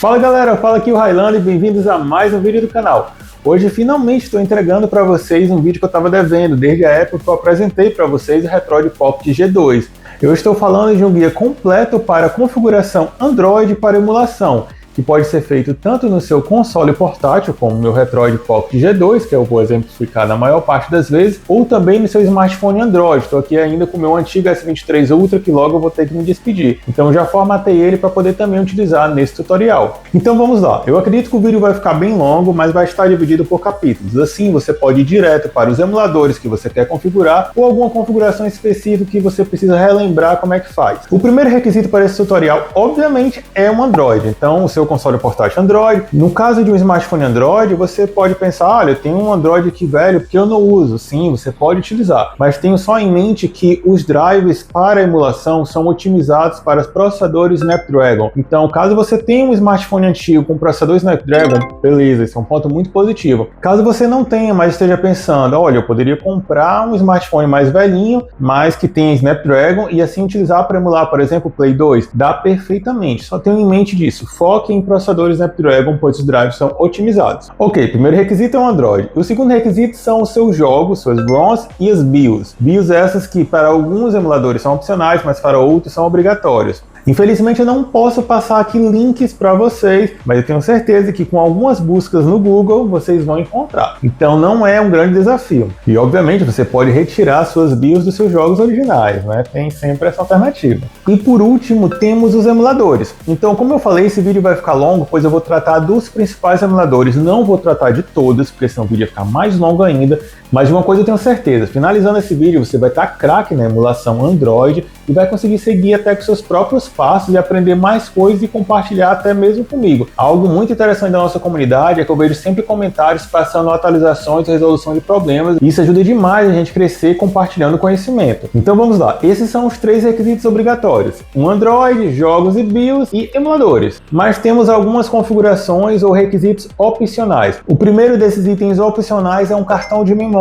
Fala galera, fala aqui o Highlander e bem-vindos a mais um vídeo do canal. Hoje finalmente estou entregando para vocês um vídeo que eu estava devendo desde a época que eu apresentei para vocês o Retroid Pocket G2. Eu estou falando de um guia completo para configuração Android para emulação, que pode ser feito tanto no seu console portátil, como o meu Retroid Pocket G2, que eu vou exemplificar na maior parte das vezes, ou também no seu smartphone Android. Estou aqui ainda com o meu antigo S23 Ultra, que logo eu vou ter que me despedir. Então já formatei ele para poder também utilizar nesse tutorial. Então vamos lá. Eu acredito que o vídeo vai ficar bem longo, mas vai estar dividido por capítulos. Assim você pode ir direto para os emuladores que você quer configurar, ou alguma configuração específica que você precisa relembrar como é que faz. O primeiro requisito para esse tutorial, obviamente, é um Android. Então o seu console portátil Android. No caso de um smartphone Android, você pode pensar, olha, eu tenho um Android aqui velho porque eu não uso. Sim, você pode utilizar, mas tenha só em mente que os drivers para emulação são otimizados para os processadores Snapdragon. Então, caso você tenha um smartphone antigo com processador Snapdragon, beleza, esse é um ponto muito positivo. Caso você não tenha, mas esteja pensando, olha, eu poderia comprar um smartphone mais velhinho, mas que tenha Snapdragon e assim utilizar para emular, por exemplo, o Play 2, dá perfeitamente. Só tenha em mente disso. Foque em processadores Snapdragon, pois os drivers são otimizados. Ok, primeiro requisito é um Android. O segundo requisito são os seus jogos, suas ROMs e as BIOS. BIOS essas que para alguns emuladores são opcionais, mas para outros são obrigatórios. Infelizmente eu não posso passar aqui links para vocês, mas eu tenho certeza que com algumas buscas no Google vocês vão encontrar. Então não é um grande desafio. E obviamente você pode retirar suas BIOS dos seus jogos originais, né? Tem sempre essa alternativa. E por último temos os emuladores. Então como eu falei, esse vídeo vai ficar longo, pois eu vou tratar dos principais emuladores, não vou tratar de todos, porque senão o vídeo vai ficar mais longo ainda. Mas de uma coisa eu tenho certeza, finalizando esse vídeo você vai estar craque na emulação Android e vai conseguir seguir até com seus próprios passos e aprender mais coisas e compartilhar até mesmo comigo. Algo muito interessante da nossa comunidade é que eu vejo sempre comentários passando atualizações e resolução de problemas, e isso ajuda demais a gente crescer compartilhando conhecimento. Então vamos lá, esses são os 3 requisitos obrigatórios: um Android, jogos e BIOS e emuladores. Mas temos algumas configurações ou requisitos opcionais. O primeiro desses itens opcionais é um cartão de memória.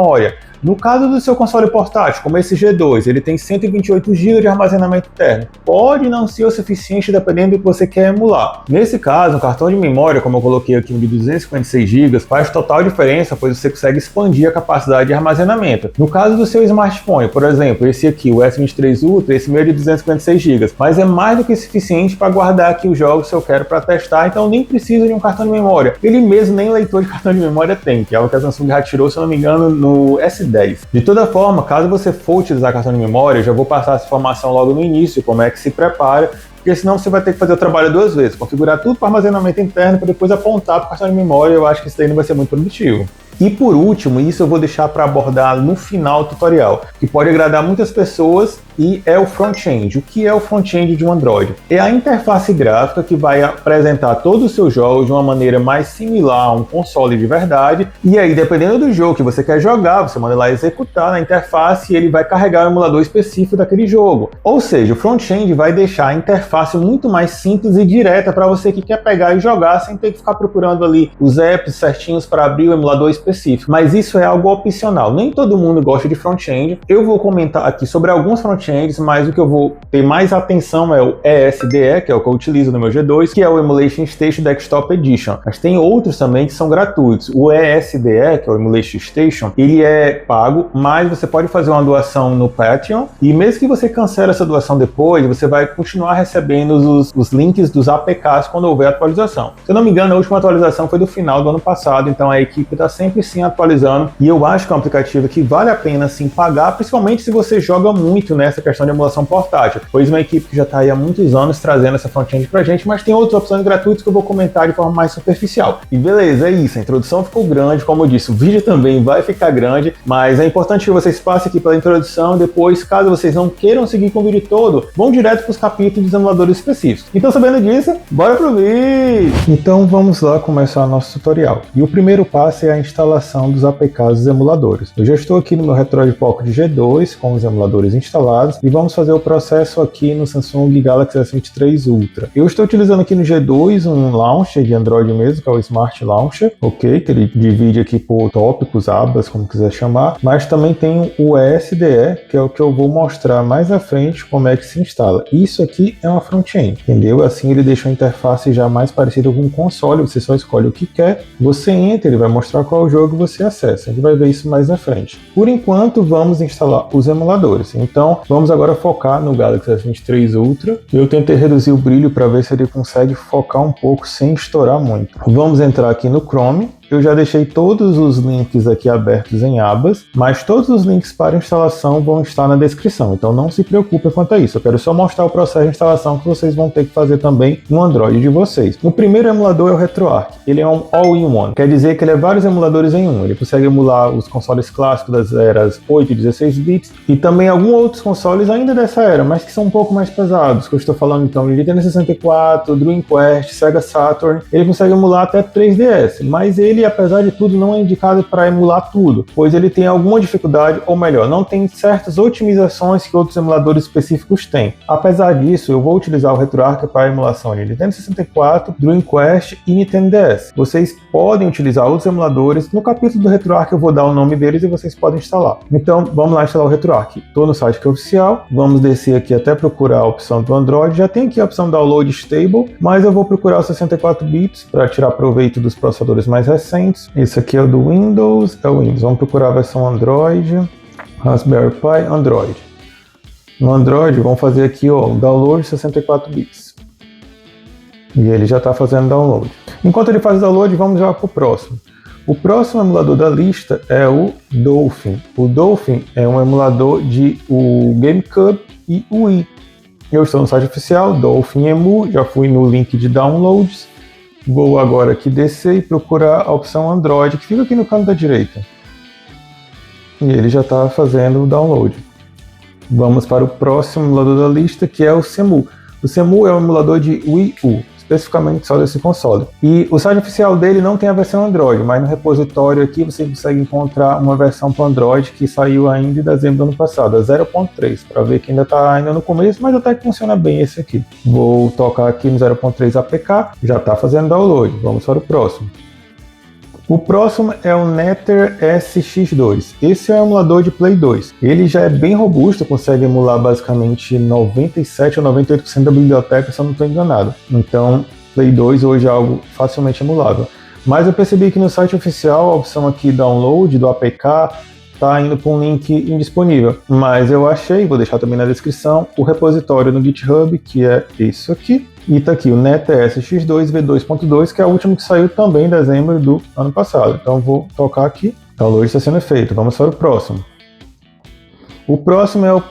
No caso do seu console portátil, como esse G2, ele tem 128 GB de armazenamento interno. Pode não ser o suficiente dependendo do que você quer emular. Nesse caso, um cartão de memória, como eu coloquei aqui, um de 256 GB, faz total diferença, pois você consegue expandir a capacidade de armazenamento. No caso do seu smartphone, por exemplo, esse aqui, o S23 Ultra, esse meu é de 256 GB, mas é mais do que suficiente para guardar aqui os jogos que eu quero para testar, então nem precisa de um cartão de memória. Ele mesmo nem leitor de cartão de memória tem, que é algo que a Samsung já tirou, se eu não me engano, no S10. De toda forma, caso você for utilizar cartão de memória, eu já vou passar essa informação logo no início, como é que se prepara, porque senão você vai ter que fazer o trabalho 2 vezes, configurar tudo para armazenamento interno para depois apontar para o cartão de memória. Eu acho que isso daí não vai ser muito produtivo. E por último, isso eu vou deixar para abordar no final do tutorial, que pode agradar muitas pessoas, e é o front-end. O que é o front-end de um Android? É a interface gráfica que vai apresentar todos os seus jogos de uma maneira mais similar a um console de verdade, e aí dependendo do jogo que você quer jogar, você manda lá executar na interface e ele vai carregar o emulador específico daquele jogo. Ou seja, o front-end vai deixar a interface muito mais simples e direta para você que quer pegar e jogar sem ter que ficar procurando ali os apps certinhos para abrir o emulador específico. Mas isso é algo opcional, nem todo mundo gosta de front-end. Eu vou comentar aqui sobre alguns front-ends, mas o que eu vou ter mais atenção é o ESDE, que é o que eu utilizo no meu G2, que é o Emulation Station Desktop Edition. Mas tem outros também que são gratuitos. O ESDE, que é o Emulation Station, ele é pago, mas você pode fazer uma doação no Patreon, e mesmo que você cancele essa doação depois, você vai continuar recebendo os links dos APKs quando houver atualização. Se eu não me engano, a última atualização foi do final do ano passado, então a equipe está sempre sim atualizando, e eu acho que é um aplicativo que vale a pena sim pagar, principalmente se você joga muito nessa questão de emulação portátil, pois uma equipe que já está aí há muitos anos trazendo essa front-end pra gente, mas tem outras opções gratuitas que eu vou comentar de forma mais superficial. E beleza, é isso, a introdução ficou grande, como eu disse, o vídeo também vai ficar grande, mas é importante que vocês passem aqui pela introdução, depois, caso vocês não queiram seguir com o vídeo todo, vão direto para os capítulos dos emuladores específicos. Então, sabendo disso, bora pro vídeo! Então vamos lá começar nosso tutorial. E o primeiro passo é a instalação dos APKs dos emuladores. Eu já estou aqui no meu Retroid Pocket G2 com os emuladores instalados, instalados e vamos fazer o processo aqui no Samsung Galaxy S23 Ultra. Eu estou utilizando aqui no G2 um launcher de Android mesmo, que é o Smart Launcher, ok? Que ele divide aqui por tópicos, abas, como quiser chamar, mas também tem o ESDE, que é o que eu vou mostrar mais à frente como é que se instala. Isso aqui é uma front-end, entendeu? Assim ele deixa a interface já mais parecida com um console, você só escolhe o que quer, você entra, ele vai mostrar qual jogo você acessa. A gente vai ver isso mais à frente. Por enquanto, vamos instalar os emuladores. Então, vamos agora focar no Galaxy S23 Ultra. Eu tentei reduzir o brilho para ver se ele consegue focar um pouco sem estourar muito. Vamos entrar aqui no Chrome. Eu já deixei todos os links aqui abertos em abas, mas todos os links para instalação vão estar na descrição, então não se preocupe quanto a isso. Eu quero só mostrar o processo de instalação que vocês vão ter que fazer também no Android de vocês. O primeiro emulador é o RetroArch. Ele é um all-in-one, quer dizer que ele é vários emuladores em um. Ele consegue emular os consoles clássicos das eras 8 e 16 bits e também alguns outros consoles ainda dessa era, mas que são um pouco mais pesados, que eu estou falando então de Nintendo 64, Dreamcast, Sega Saturn. Ele consegue emular até 3DS, mas ele, apesar de tudo, não é indicado para emular tudo, pois ele tem alguma dificuldade, ou melhor, não tem certas otimizações que outros emuladores específicos têm. Apesar disso, eu vou utilizar o RetroArch para emulação de Nintendo 64, Dreamcast e Nintendo DS. Vocês podem utilizar outros emuladores, no capítulo do RetroArch eu vou dar o nome deles e vocês podem instalar. Então, vamos lá instalar o RetroArch. Estou no site que é oficial, vamos descer aqui até procurar a opção do Android, já tem aqui a opção Download Stable, mas eu vou procurar os 64 bits para tirar proveito dos processadores mais recentes. Esse aqui é o do Windows, vamos procurar a versão Android, Raspberry Pi, Android. No Android, vamos fazer aqui o Download 64 bits. E ele já está fazendo download. Enquanto ele faz o download, vamos já para o próximo. O próximo emulador da lista é o Dolphin. O Dolphin é um emulador de o GameCube e o Wii. Eu estou no site oficial, Dolphin Emu, já fui no link de downloads. Vou agora aqui descer e procurar a opção Android, que fica aqui no canto da direita. E ele já está fazendo o download. Vamos para o próximo emulador da lista, que é o Cemu. O Cemu é um emulador de Wii U, especificamente só desse console. E o site oficial dele não tem a versão Android, mas no repositório aqui você consegue encontrar uma versão para Android que saiu ainda em dezembro do ano passado, a 0.3, para ver que ainda está ainda no começo, mas até que funciona bem esse aqui. Vou tocar aqui no 0.3 APK, já está fazendo download. Vamos para o próximo. O próximo é o Nether SX2. Esse é um emulador de Play 2. Ele já é bem robusto, consegue emular basicamente 97 ou 98% da biblioteca, se eu não estou enganado. Então, Play 2 hoje é algo facilmente emulável. Mas eu percebi que no site oficial a opção aqui Download do APK está indo para um link indisponível. Mas eu achei, vou deixar também na descrição, o repositório no GitHub, que é isso aqui. E tá aqui o Nether SX2 V2.2, que é o último que saiu também em dezembro do ano passado. Então vou tocar aqui. O download está sendo feito. Vamos para o próximo. O próximo é o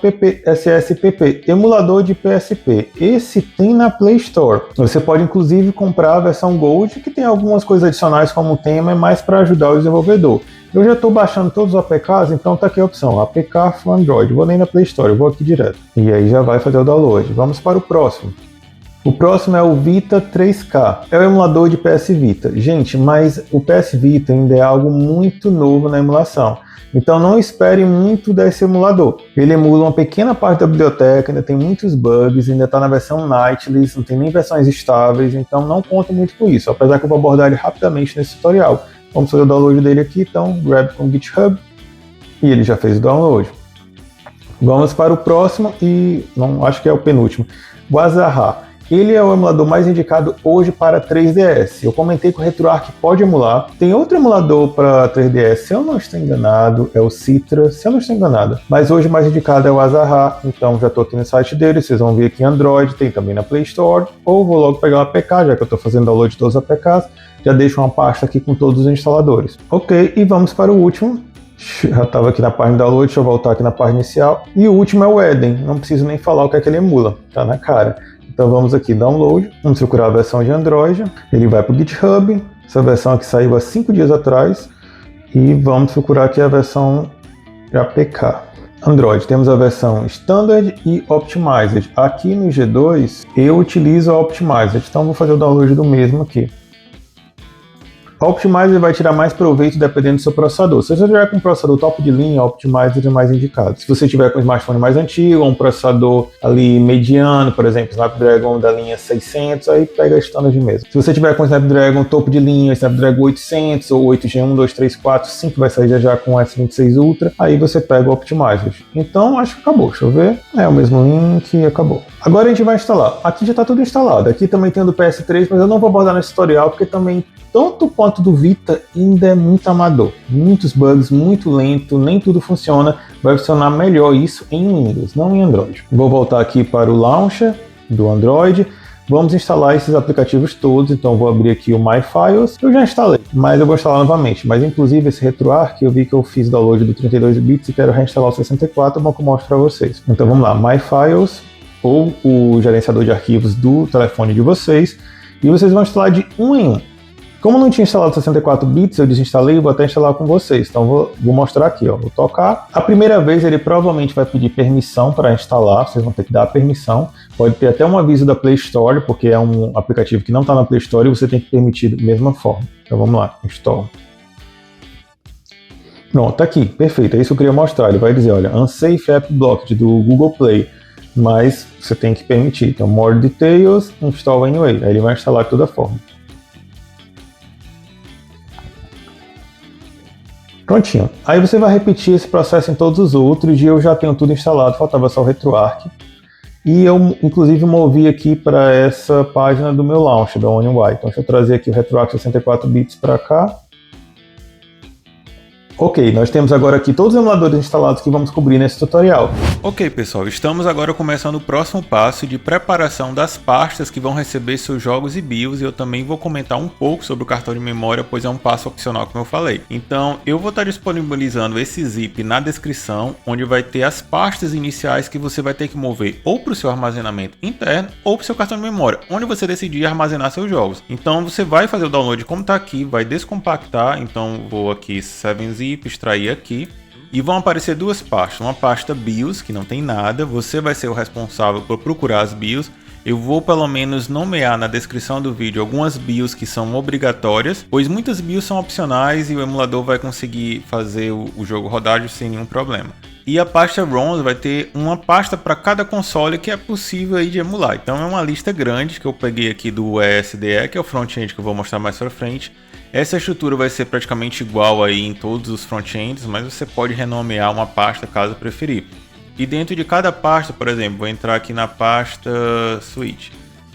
SSPP, emulador de PSP. Esse tem na Play Store. Você pode inclusive comprar a versão Gold, que tem algumas coisas adicionais como tema, é mais para ajudar o desenvolvedor. Eu já estou baixando todos os APKs, então tá aqui a opção, APK for Android. Vou nem na Play Store, eu vou aqui direto. E aí já vai fazer o download. Vamos para o próximo. O próximo é o Vita 3K, é o emulador de PS Vita. Gente, mas o PS Vita ainda é algo muito novo na emulação, então não espere muito desse emulador. Ele emula uma pequena parte da biblioteca, ainda tem muitos bugs, ainda está na versão Nightless, não tem nem versões estáveis, então não conta muito com isso, apesar que eu vou abordar ele rapidamente nesse tutorial. Vamos fazer o download dele aqui, então grab com o GitHub, e ele já fez o download. Vamos para o próximo, e não acho que é o penúltimo, o Azaha. Ele é o emulador mais indicado hoje para 3DS. Eu comentei que o RetroArch pode emular. Tem outro emulador para 3DS, se eu não estou enganado, é o Citra, se eu não estou enganado. Mas hoje o mais indicado é o Azaha, então já estou aqui no site dele, vocês vão ver aqui em Android, tem também na Play Store, ou vou logo pegar o APK, já que eu estou fazendo download de todos os APKs, já deixo uma pasta aqui com todos os instaladores. Ok, e vamos para o último. Já estava aqui na página de download, deixa eu voltar aqui na página inicial. E o último é o Eden, não preciso nem falar o que é que ele emula, tá na cara. Então vamos aqui, download, vamos procurar a versão de Android, ele vai para o GitHub, essa versão aqui saiu há 5 dias atrás, e vamos procurar aqui a versão APK. Android, temos a versão Standard e Optimized. Aqui no G2 eu utilizo a Optimized, então vou fazer o download do mesmo aqui. A Optimizer vai tirar mais proveito dependendo do seu processador. Se você tiver com um processador top de linha, a Optimizer é mais indicado. Se você tiver com um smartphone mais antigo, um processador ali mediano, por exemplo, Snapdragon da linha 600, aí pega a standard mesmo. Se você tiver com um Snapdragon topo de linha, Snapdragon 800 ou 8G 1, 2, 3, 4, 5, vai sair já com o S26 Ultra, aí você pega o Optimizer. Então, acho que acabou. Deixa eu ver. É o mesmo link e acabou. Agora a gente vai instalar. Aqui já está tudo instalado. Aqui também tem o do PS3, mas eu não vou abordar nesse tutorial, porque também, tanto quanto do Vita, ainda é muito amador. Muitos bugs, muito lento, nem tudo funciona. Vai funcionar melhor isso em Windows, não em Android. Vou voltar aqui para o Launcher do Android. Vamos instalar esses aplicativos todos, então vou abrir aqui o MyFiles. Eu já instalei, mas eu vou instalar novamente. Mas inclusive esse RetroArch, eu vi que eu fiz download do 32 bits e quero reinstalar o 64, bom que eu mostro para vocês. Então vamos lá, MyFiles, ou o gerenciador de arquivos do telefone de vocês, e vocês vão instalar de um em um. Como não tinha instalado 64 bits, eu desinstalei e vou até instalar com vocês. Então vou mostrar aqui, ó. Vou tocar. A primeira vez ele provavelmente vai pedir permissão para instalar, vocês vão ter que dar a permissão. Pode ter até um aviso da Play Store, porque é um aplicativo que não está na Play Store e você tem que permitir da mesma forma. Então vamos lá, install. Pronto, tá aqui, perfeito, é isso que eu queria mostrar. Ele vai dizer, olha, Unsafe App Blocked do Google Play, mas você tem que permitir. Então, More Details, Install Anyway. Aí ele vai instalar de toda forma. Prontinho. Aí você vai repetir esse processo em todos os outros e eu já tenho tudo instalado, faltava só o RetroArch. E eu, inclusive, movi aqui para essa página do meu launch, da OnUI. Então, deixa eu trazer aqui o RetroArch 64 bits para cá. Ok, nós temos agora aqui todos os emuladores instalados que vamos cobrir nesse tutorial. Ok pessoal, estamos agora começando o próximo passo de preparação das pastas que vão receber seus jogos e BIOS, e eu também vou comentar um pouco sobre o cartão de memória, pois é um passo opcional como eu falei. Então eu vou estar disponibilizando esse zip na descrição, onde vai ter as pastas iniciais que você vai ter que mover ou para o seu armazenamento interno ou para o seu cartão de memória, onde você decidir armazenar seus jogos. Então você vai fazer o download como está aqui, vai descompactar, então vou aqui 7zip, extrair aqui e vão aparecer duas pastas, uma pasta BIOS que não tem nada, você vai ser o responsável por procurar as BIOS. Eu vou pelo menos nomear na descrição do vídeo algumas BIOS que são obrigatórias, pois muitas BIOS são opcionais e o emulador vai conseguir fazer o jogo rodar sem nenhum problema. E a pasta ROMs vai ter uma pasta para cada console que é possível aí de emular. Então é uma lista grande que eu peguei aqui do ESDE, que é o front-end que eu vou mostrar mais para frente. Essa estrutura vai ser praticamente igual aí em todos os front-ends, mas você pode renomear uma pasta caso preferir. E dentro de cada pasta, por exemplo, vou entrar aqui na pasta Switch.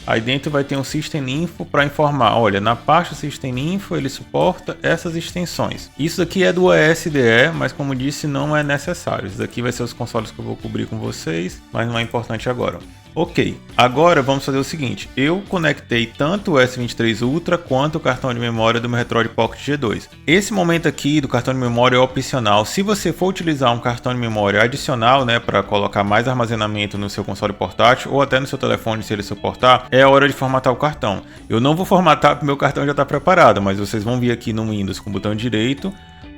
Aí dentro vai ter um System Info para informar, olha, na pasta System Info ele suporta essas extensões. Isso aqui é do ESDE, mas como disse, não é necessário. Isso aqui vai ser os consoles que eu vou cobrir com vocês, mas não é importante agora. Ok, agora vamos fazer o seguinte, eu conectei tanto o S23 Ultra quanto o cartão de memória do meu Retroid Pocket G2. Esse momento aqui do cartão de memória é opcional. Se você for utilizar um cartão de memória adicional, né, para colocar mais armazenamento no seu console portátil ou até no seu telefone se ele suportar, é a hora de formatar o cartão. Eu não vou formatar porque meu cartão já está preparado, mas vocês vão vir aqui no Windows com o botão direito,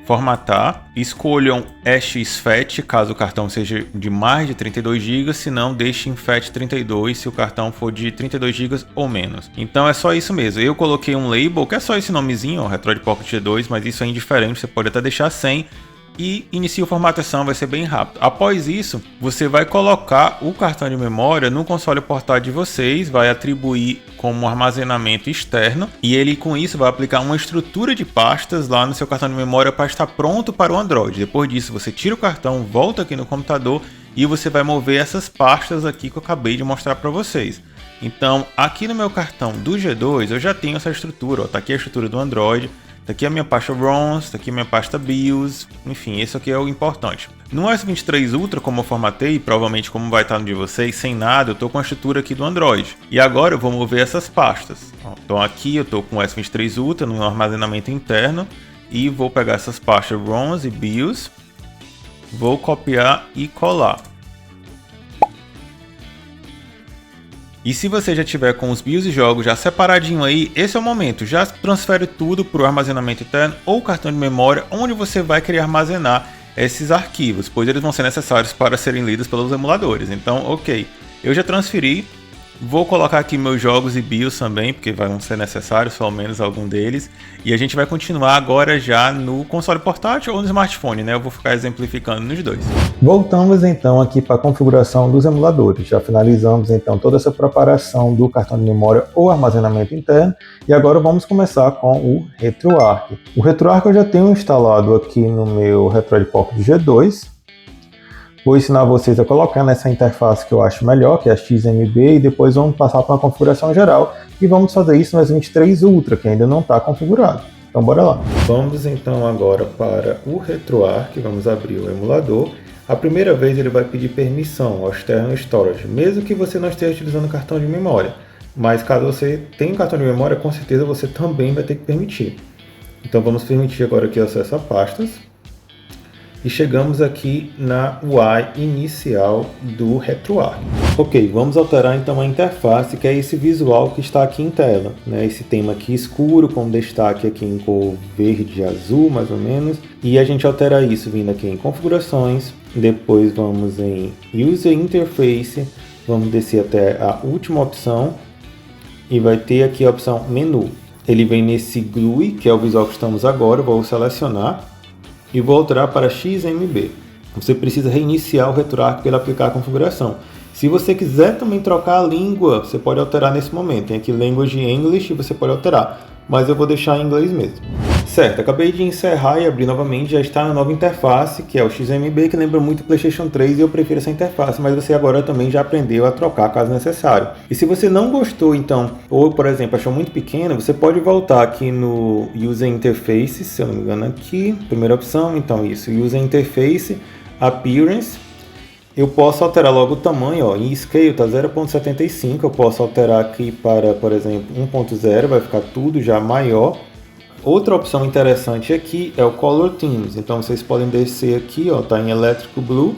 formatar, escolham exFAT caso o cartão seja de mais de 32 GB, se não deixe em FAT32 se o cartão for de 32 GB ou menos. Então é só isso mesmo, eu coloquei um label que é só esse nomezinho, ó, Retroid Pocket G2, mas isso é indiferente, você pode até deixar sem. E inicia a formatação, vai ser bem rápido. Após isso, você vai colocar o cartão de memória no console portátil de vocês, vai atribuir como armazenamento externo e ele com isso vai aplicar uma estrutura de pastas lá no seu cartão de memória para estar pronto para o Android. Depois disso, você tira o cartão, volta aqui no computador e você vai mover essas pastas aqui que eu acabei de mostrar para vocês. Então, aqui no meu cartão do G2, eu já tenho essa estrutura, ó, tá aqui a estrutura do Android. Tá aqui a minha pasta ROMs, tá aqui a minha pasta BIOS, enfim, esse aqui é o importante. No S23 Ultra, como eu formatei, provavelmente como vai estar no de vocês, sem nada, eu tô com a estrutura aqui do Android. E agora eu vou mover essas pastas. Então aqui eu tô com o S23 Ultra no armazenamento interno e vou pegar essas pastas ROMs e BIOS, vou copiar e colar. E se você já tiver com os BIOS e jogos já separadinho aí, esse é o momento, já transfere tudo para o armazenamento interno ou cartão de memória, onde você vai querer armazenar esses arquivos, pois eles vão ser necessários para serem lidos pelos emuladores. Então, ok, eu já transferi Vou colocar aqui meus jogos e BIOS também, porque vão ser necessários, pelo menos algum deles. E a gente vai continuar agora já no console portátil ou no smartphone, né? Eu vou ficar exemplificando nos dois. Voltamos então aqui para a configuração dos emuladores. Já finalizamos então toda essa preparação do cartão de memória ou armazenamento interno. E agora vamos começar com o RetroArch. O RetroArch eu já tenho instalado aqui no meu Retroid Pocket G2. Vou ensinar vocês a colocar nessa interface que eu acho melhor, que é a XMB, e depois vamos passar para uma configuração geral e vamos fazer isso no S23 Ultra, que ainda não está configurado. Então bora lá. Vamos então agora para o RetroArch, vamos abrir o emulador. A primeira vez ele vai pedir permissão ao External Storage, mesmo que você não esteja utilizando cartão de memória. Mas caso você tenha um cartão de memória, com certeza você também vai ter que permitir. Então vamos permitir agora aqui o acesso a pastas. E chegamos aqui na UI inicial do RetroArch. Ok, vamos alterar então a interface, que é esse visual que está aqui em tela, né? Esse tema aqui escuro, com destaque aqui em cor verde e azul, mais ou menos. E a gente altera isso vindo aqui em configurações, depois vamos em User Interface, vamos descer até a última opção e vai ter aqui a opção Menu. Ele vem nesse GUI, que é o visual que estamos agora, vou selecionar e vou alterar para XMB. Você precisa reiniciar o RetroArch para ele aplicar a configuração. Se você quiser também trocar a língua, você pode alterar nesse momento. Tem aqui Language English e você pode alterar, mas eu vou deixar em inglês mesmo. Certo, acabei de encerrar e abrir novamente, já está na nova interface, que é o XMB, que lembra muito o PlayStation 3 e eu prefiro essa interface, mas você agora também já aprendeu a trocar caso necessário. E se você não gostou então, ou por exemplo achou muito pequeno, você pode voltar aqui no User Interface, se eu não me engano aqui, primeira opção, então isso, User Interface, Appearance. Eu posso alterar logo o tamanho, ó, em Scale está 0.75, eu posso alterar aqui para, por exemplo, 1.0, vai ficar tudo já maior. Outra opção interessante aqui é o Color Themes, então vocês podem descer aqui, ó, tá em Electric Blue,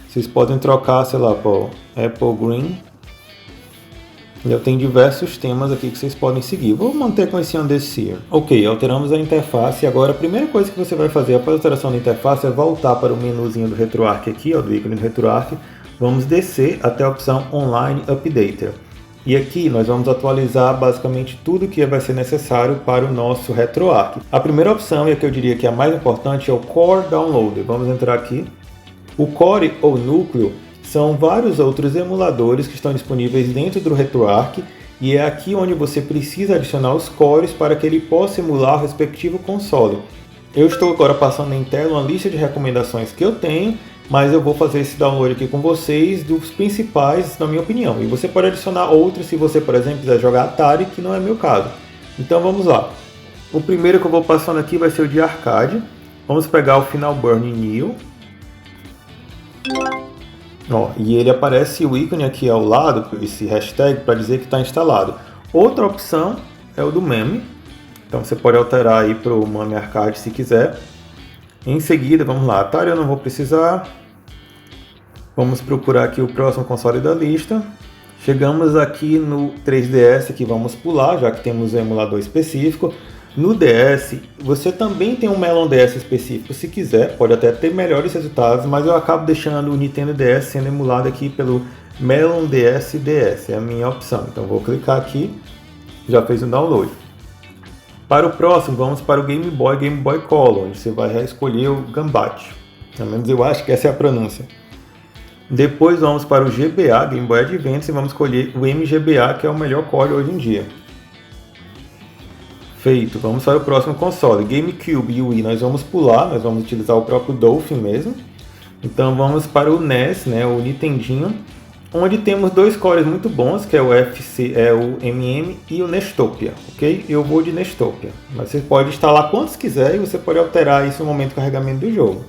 vocês podem trocar, sei lá, por Apple Green. Eu tenho diversos temas aqui que vocês podem seguir. Vou manter com esse Underseer. Ok, alteramos a interface. Agora a primeira coisa que você vai fazer após a alteração da interface é voltar para o menuzinho do RetroArch aqui, ó, do ícone do RetroArch. Vamos descer até a opção Online Updater. E aqui nós vamos atualizar basicamente tudo que vai ser necessário para o nosso RetroArch. A primeira opção, e a que eu diria que é a mais importante, é o Core Downloader. Vamos entrar aqui. O Core ou núcleo são vários outros emuladores que estão disponíveis dentro do RetroArch e é aqui onde você precisa adicionar os cores para que ele possa emular o respectivo console. Eu estou agora passando em tela uma lista de recomendações que eu tenho, mas eu vou fazer esse download aqui com vocês dos principais, na minha opinião. E você pode adicionar outros se você, por exemplo, quiser jogar Atari, que não é meu caso. Então vamos lá. O primeiro que eu vou passando aqui vai ser o de arcade. Vamos pegar o Final Burn New. Ó, e ele aparece o ícone aqui ao lado, esse hashtag, para dizer que está instalado. Outra opção é o do MAME. Então você pode alterar aí para o MAME Arcade se quiser. Em seguida, vamos lá, Atari eu não vou precisar. Vamos procurar aqui o próximo console da lista. Chegamos aqui no 3DS, que vamos pular, já que temos um emulador específico. No DS, você também tem um Melon DS específico, se quiser, pode até ter melhores resultados, mas eu acabo deixando o Nintendo DS sendo emulado aqui pelo Melon DS DS, é a minha opção. Então vou clicar aqui, já fez o download. Para o próximo, vamos para o Game Boy Color, onde você vai escolher o Gambate. Pelo menos eu acho que essa é a pronúncia. Depois vamos para o GBA, Game Boy Advance, e vamos escolher o MGBA, que é o melhor core hoje em dia. Feito, vamos para o próximo console, GameCube e Wii, nós vamos pular, nós vamos utilizar o próprio Dolphin mesmo. Então vamos para o NES, né, o Nintendinho, onde temos dois cores muito bons, que é o o MM e o Nestopia, ok? Eu vou de Nestopia, mas você pode instalar quantos quiser e você pode alterar isso no momento do carregamento do jogo.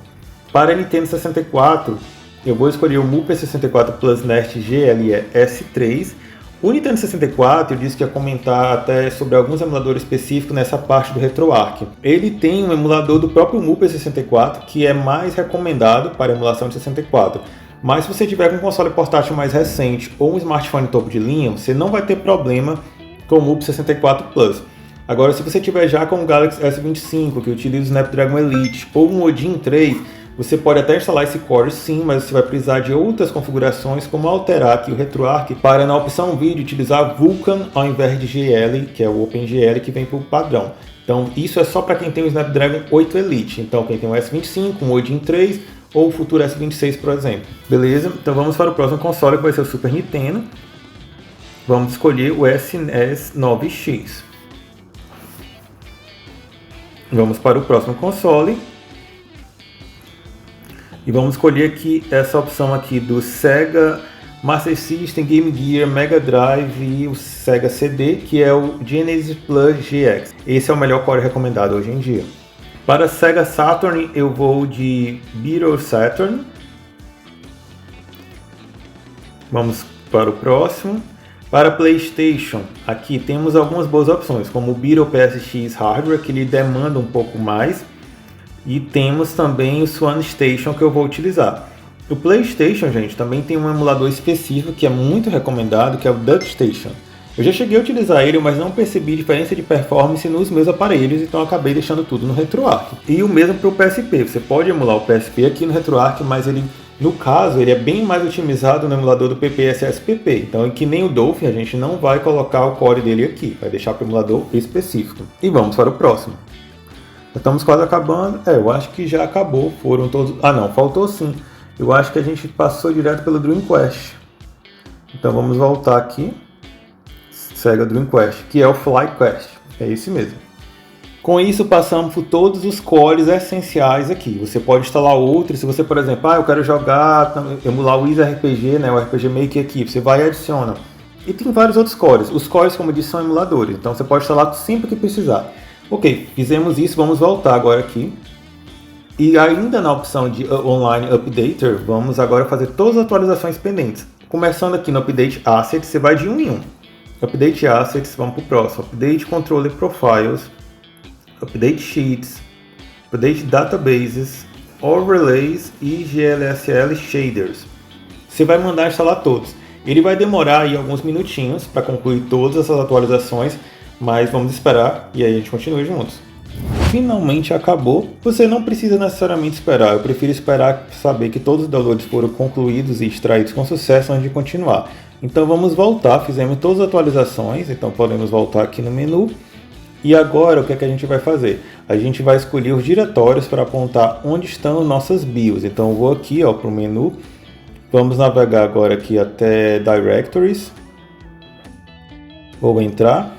Para Nintendo 64, eu vou escolher o Muper 64 Plus Nest GLE S3. O Nintendo 64, eu disse que ia comentar até sobre alguns emuladores específicos nessa parte do RetroArch. Ele tem um emulador do próprio Muper 64, que é mais recomendado para emulação de 64. Mas se você tiver com um console portátil mais recente ou um smartphone topo de linha, você não vai ter problema com o Muper 64 Plus. Agora, se você tiver já com o Galaxy S25, que utiliza o Snapdragon Elite, ou um Odin 3, Você pode até instalar esse core sim, mas você vai precisar de outras configurações, como alterar aqui o RetroArch para na opção vídeo utilizar Vulkan ao invés de GL, que é o OpenGL que vem por padrão. Então isso é só para quem tem o Snapdragon 8 Elite, então quem tem o S25, um 8 Gen 3 ou o futuro S26, por exemplo. Beleza? Então vamos para o próximo console, que vai ser o Super Nintendo. Vamos escolher o SNES 9X. Vamos para o próximo console. E vamos escolher aqui essa opção aqui do Sega Master System, Game Gear, Mega Drive e o Sega CD, que é o Genesis Plus GX. Esse é o melhor core recomendado hoje em dia. Para Sega Saturn eu vou de Beetle Saturn. Vamos para o próximo. Para PlayStation, aqui temos algumas boas opções, como o Beetle PSX Hardware, que ele demanda um pouco mais. E temos também o Swan Station, que eu vou utilizar. O PlayStation, gente, também tem um emulador específico que é muito recomendado, que é o DuckStation. Eu já cheguei a utilizar ele, mas não percebi diferença de performance nos meus aparelhos, então acabei deixando tudo no RetroArch. E o mesmo para o PSP, você pode emular o PSP aqui no RetroArch, mas ele, no caso, ele é bem mais otimizado no emulador do PPSS-PP. Então, que nem o Dolphin, a gente não vai colocar o core dele aqui, vai deixar para o emulador específico. E vamos para o próximo. Estamos quase acabando. Eu acho que já acabou. Foram todos. Ah, não, faltou sim. Eu acho que a gente passou direto pelo Dream Quest. Então vamos voltar aqui. Sega Dream Quest, que é o Flight Quest. É esse mesmo. Com isso passamos por todos os cores essenciais aqui. Você pode instalar outros. Se você, por exemplo, eu quero jogar, emular o Easy RPG, né, o RPG Maker aqui, você vai e adiciona. E tem vários outros cores. Os cores, como eu disse, são emuladores. Então você pode instalar sempre que precisar. Ok, fizemos isso, vamos voltar agora aqui. E ainda na opção de Online Updater, vamos agora fazer todas as atualizações pendentes. Começando aqui no Update Assets, você vai de um em um. Update Assets, vamos para o próximo. Update Controller Profiles, Update Sheets, Update Databases, Overlays e GLSL Shaders. Você vai mandar instalar todos. Ele vai demorar aí alguns minutinhos para concluir todas essas atualizações, mas vamos esperar e aí a gente continua juntos. Finalmente acabou. Você não precisa necessariamente esperar, eu prefiro esperar saber que todos os downloads foram concluídos e extraídos com sucesso antes de continuar. Então vamos voltar, fizemos todas as atualizações, então podemos voltar aqui no menu. E agora o que é que a gente vai fazer? A gente vai escolher os diretórios para apontar onde estão nossas BIOS. Então eu vou aqui para o menu, vamos navegar agora aqui até Directories. Vou entrar.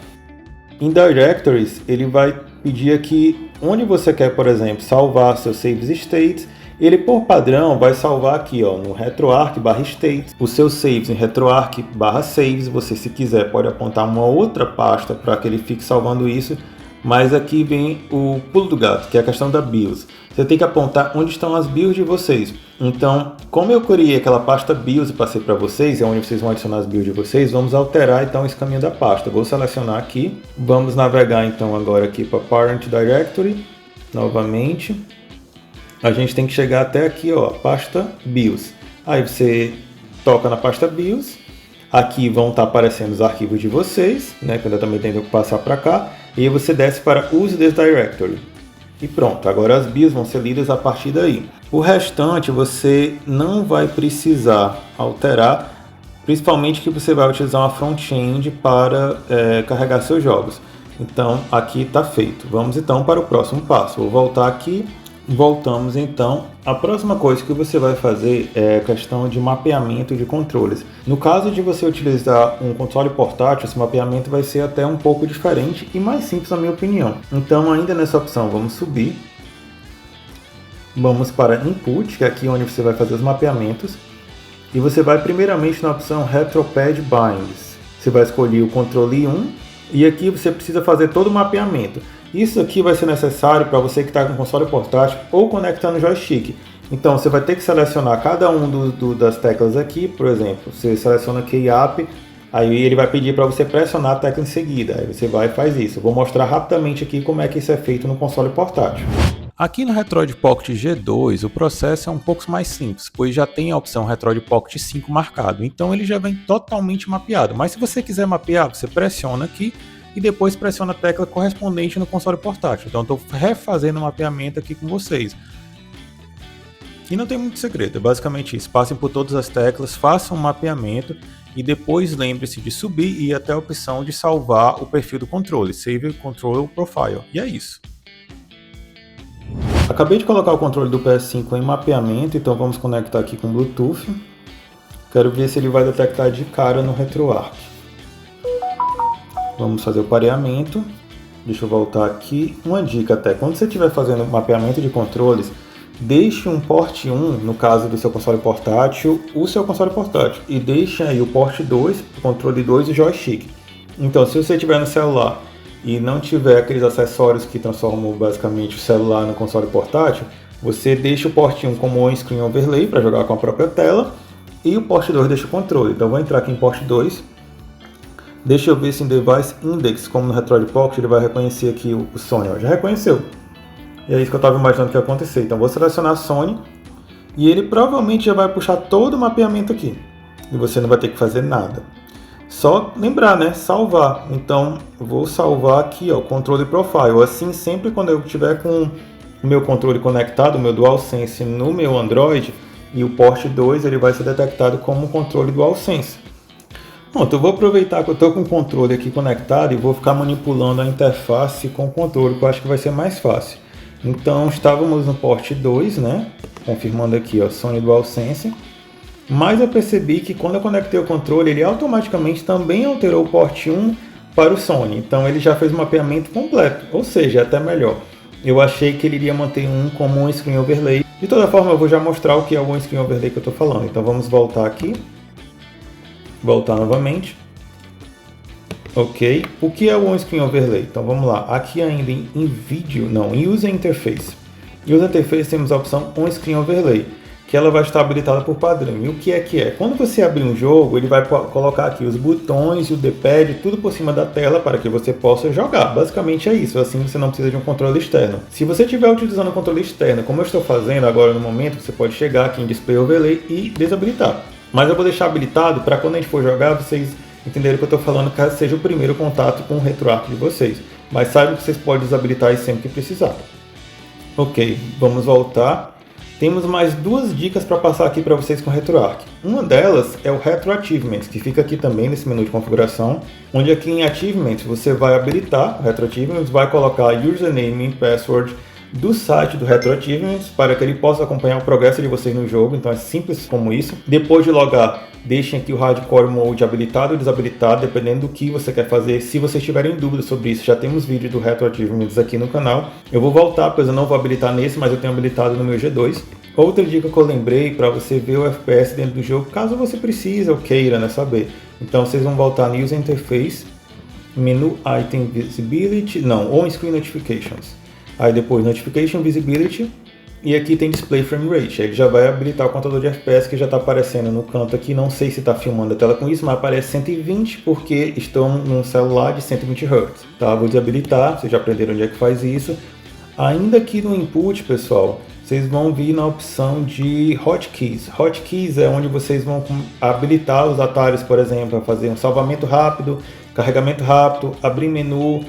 Em Directories, ele vai pedir aqui onde você quer, por exemplo, salvar seus saves states. Ele, por padrão, vai salvar aqui no RetroArch/states, os seus saves em RetroArch/saves. Você, se quiser, pode apontar uma outra pasta para que ele fique salvando isso. Mas aqui vem o pulo do gato, que é a questão da BIOS. Você tem que apontar onde estão as BIOS de vocês. Então, como eu criei aquela pasta BIOS e passei para vocês, é onde vocês vão adicionar as BIOS de vocês, vamos alterar então esse caminho da pasta. Vou selecionar aqui, vamos navegar então agora aqui para Parent Directory, novamente. A gente tem que chegar até aqui, a pasta BIOS. Aí você toca na pasta BIOS. Aqui vão estar aparecendo os arquivos de vocês, né, que eu também tenho que passar para cá. E aí você desce para Use this Directory. E pronto, agora as BIOS vão ser lidas a partir daí. O restante você não vai precisar alterar, principalmente que você vai utilizar uma front-end para carregar seus jogos. Então aqui está feito. Vamos então para o próximo passo. Vou voltar aqui. Voltamos então. A próxima coisa que você vai fazer é a questão de mapeamento de controles. No caso de você utilizar um console portátil, esse mapeamento vai ser até um pouco diferente e mais simples na minha opinião. Então ainda nessa opção vamos subir. Vamos para Input, que é aqui onde você vai fazer os mapeamentos. E você vai primeiramente na opção RetroPad Binds. Você vai escolher o controle 1 e aqui você precisa fazer todo o mapeamento. Isso aqui vai ser necessário para você que está com console portátil ou conectando o joystick. Então você vai ter que selecionar cada um das teclas aqui, por exemplo, você seleciona Key Up, aí ele vai pedir para você pressionar a tecla em seguida, aí você vai e faz isso. Eu vou mostrar rapidamente aqui como é que isso é feito no console portátil. Aqui no Retroid Pocket G2 o processo é um pouco mais simples, pois já tem a opção Retroid Pocket 5 marcado, então ele já vem totalmente mapeado. Mas se você quiser mapear, você pressiona aqui e depois pressiona a tecla correspondente no console portátil. Então eu estou refazendo o mapeamento aqui com vocês. E não tem muito segredo, é basicamente isso. Passem por todas as teclas, façam um mapeamento e depois lembre-se de subir e ir até a opção de salvar o perfil do controle, Save Control Profile. E é isso. Acabei de colocar o controle do PS5 em mapeamento, então vamos conectar aqui com o Bluetooth. Quero ver se ele vai detectar de cara no RetroArch. Vamos fazer o pareamento. Deixa eu voltar aqui. Uma dica até, quando você estiver fazendo mapeamento de controles, deixe um port 1, no caso do seu console portátil, o seu console portátil. E deixe aí o port 2, o controle 2 e o joystick. Então, se você estiver no celular e não tiver aqueles acessórios que transformam basicamente o celular no console portátil, você deixa o port 1 como on-screen overlay para jogar com a própria tela e o port 2 deixa o controle. Então vou entrar aqui em port 2, deixa eu ver se em Device Index, como no Retroid Pocket, ele vai reconhecer aqui o Sony. Já reconheceu. E é isso que eu estava imaginando que ia acontecer. Então vou selecionar Sony e ele provavelmente já vai puxar todo o mapeamento aqui. E você não vai ter que fazer nada. Só lembrar, né? Salvar. Então, eu vou salvar aqui, ó, controle profile. Assim, sempre quando eu tiver com o meu controle conectado, o meu DualSense no meu Android, e o port 2, ele vai ser detectado como controle DualSense. Pronto, eu vou aproveitar que eu estou com o controle aqui conectado e vou ficar manipulando a interface com o controle, que eu acho que vai ser mais fácil. Então, estávamos no port 2, né? Confirmando aqui, ó, Sony DualSense. Mas eu percebi que quando eu conectei o controle, ele automaticamente também alterou o port 1 para o Sony. Então ele já fez o mapeamento completo, ou seja, até melhor. Eu achei que ele iria manter um como um screen overlay. De toda forma, eu vou já mostrar o que é o screen overlay que eu estou falando. Então vamos voltar aqui. Voltar novamente. Ok. O que é o screen overlay? Então vamos lá. Aqui ainda em vídeo, não, em User Interface. Em User Interface temos a opção On Screen Overlay, que ela vai estar habilitada por padrão. E o que é? Quando você abrir um jogo, ele vai colocar aqui os botões e o D-pad, tudo por cima da tela para que você possa jogar. Basicamente é isso, assim você não precisa de um controle externo. Se você estiver utilizando um controle externo, como eu estou fazendo agora no momento, você pode chegar aqui em Display Overlay e desabilitar. Mas eu vou deixar habilitado para quando a gente for jogar, vocês entenderem o que eu estou falando, caso seja o primeiro contato com o RetroArch de vocês. Mas saibam que vocês podem desabilitar isso sempre que precisar. Ok, vamos voltar. Temos mais duas dicas para passar aqui para vocês com o RetroArch. Uma delas é o Retro Achievements, que fica aqui também nesse menu de configuração, onde aqui em Achievements você vai habilitar o Retro Achievements, vai colocar username e password do site do Retro Achievements para que ele possa acompanhar o progresso de vocês no jogo. Então é simples como isso. Depois de logar, deixem aqui o Hardcore Mode habilitado ou desabilitado, dependendo do que você quer fazer. Se vocês tiverem dúvidas sobre isso, já temos vídeo do Retro Achievements aqui no canal. Eu vou voltar, pois eu não vou habilitar nesse, mas eu tenho habilitado no meu G2. Outra dica que eu lembrei para você ver o FPS dentro do jogo, caso você precise ou queira, né, saber. Então vocês vão voltar no User Interface, menu Item Visibility, não, On Screen Notifications. Aí depois Notification Visibility e aqui tem Display Frame Rate. Aí ele já vai habilitar o contador de FPS que já está aparecendo no canto aqui. Não sei se está filmando a tela com isso, mas aparece 120 porque estão num celular de 120 Hz. Tá, vou desabilitar, vocês já aprenderam onde é que faz isso. Ainda aqui no input, pessoal, vocês vão vir na opção de Hotkeys. Hotkeys é onde vocês vão habilitar os atalhos, por exemplo, para fazer um salvamento rápido, carregamento rápido, abrir menu,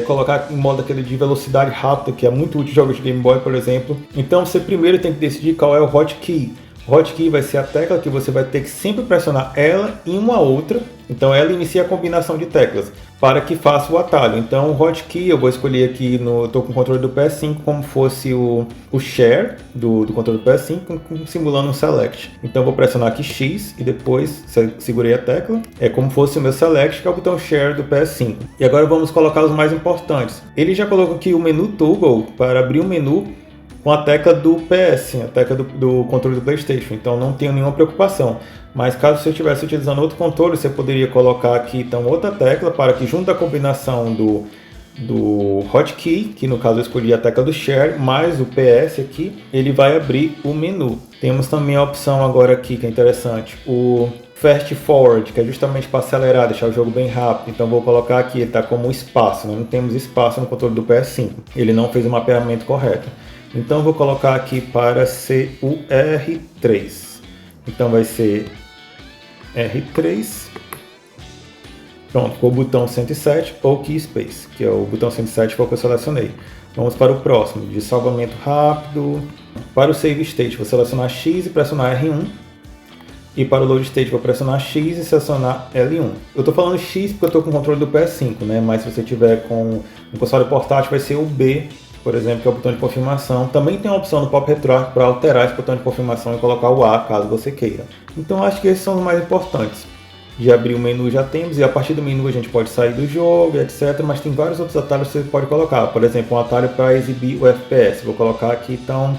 colocar em modo aquele de velocidade rápida, que é muito útil em jogos de Game Boy, por exemplo. Então você primeiro tem que decidir qual é o hotkey. O hotkey vai ser a tecla que você vai ter que sempre pressionar ela e uma outra. Então ela inicia a combinação de teclas para que faça o atalho. Então o hotkey eu vou escolher aqui, estou com o controle do PS5 como fosse o share do controle do PS5 simulando um select. Então eu vou pressionar aqui X e depois segurei a tecla. É como fosse o meu select, que é o botão share do PS5. E agora vamos colocar os mais importantes. Ele já colocou aqui o menu toggle para abrir o menu com a tecla do PS, a tecla do controle do PlayStation, então não tenho nenhuma preocupação. Mas caso você estivesse utilizando outro controle, você poderia colocar aqui então outra tecla para que junto à combinação do hotkey, que no caso eu escolhi a tecla do share, mais o PS aqui, ele vai abrir o menu. Temos também a opção agora aqui que é interessante, o Fast Forward, que é justamente para acelerar, deixar o jogo bem rápido. Então vou colocar aqui, ele está como espaço, né? Não temos espaço no controle do PS5, ele não fez o mapeamento correto. Então vou colocar aqui para ser o R3. Então vai ser R3. Pronto, com o botão 107 ou Key Space, que é o botão 107 foi o que eu selecionei. Vamos para o próximo, de salvamento rápido. Para o Save State, vou selecionar X e pressionar R1. E para o Load State, vou pressionar X e selecionar L1. Eu estou falando X porque eu estou com o controle do PS5, né? Mas se você tiver com um console portátil, vai ser o B, por exemplo, que é o botão de confirmação. Também tem a opção do Pop RetroArch para alterar esse botão de confirmação e colocar o A, caso você queira. Então acho que esses são os mais importantes. De abrir o menu já temos, e a partir do menu a gente pode sair do jogo, etc. Mas tem vários outros atalhos que você pode colocar. Por exemplo, um atalho para exibir o FPS. Vou colocar aqui então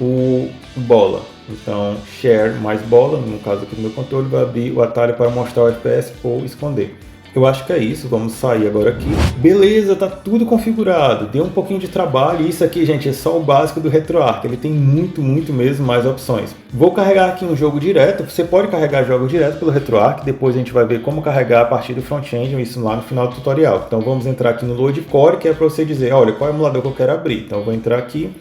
o bola. Então, share mais bola, no caso aqui do meu controle, vai abrir o atalho para mostrar o FPS ou esconder. Eu acho que é isso, vamos sair agora aqui. Beleza, tá tudo configurado, deu um pouquinho de trabalho. Isso aqui, gente, é só o básico do RetroArch, ele tem muito mesmo mais opções. Vou carregar aqui um jogo direto, você pode carregar jogos direto pelo RetroArch, depois a gente vai ver como carregar a partir do front-end, isso lá no final do tutorial. Então vamos entrar aqui no Load Core, que é para você dizer, olha, qual é o emulador que eu quero abrir. Então eu vou entrar aqui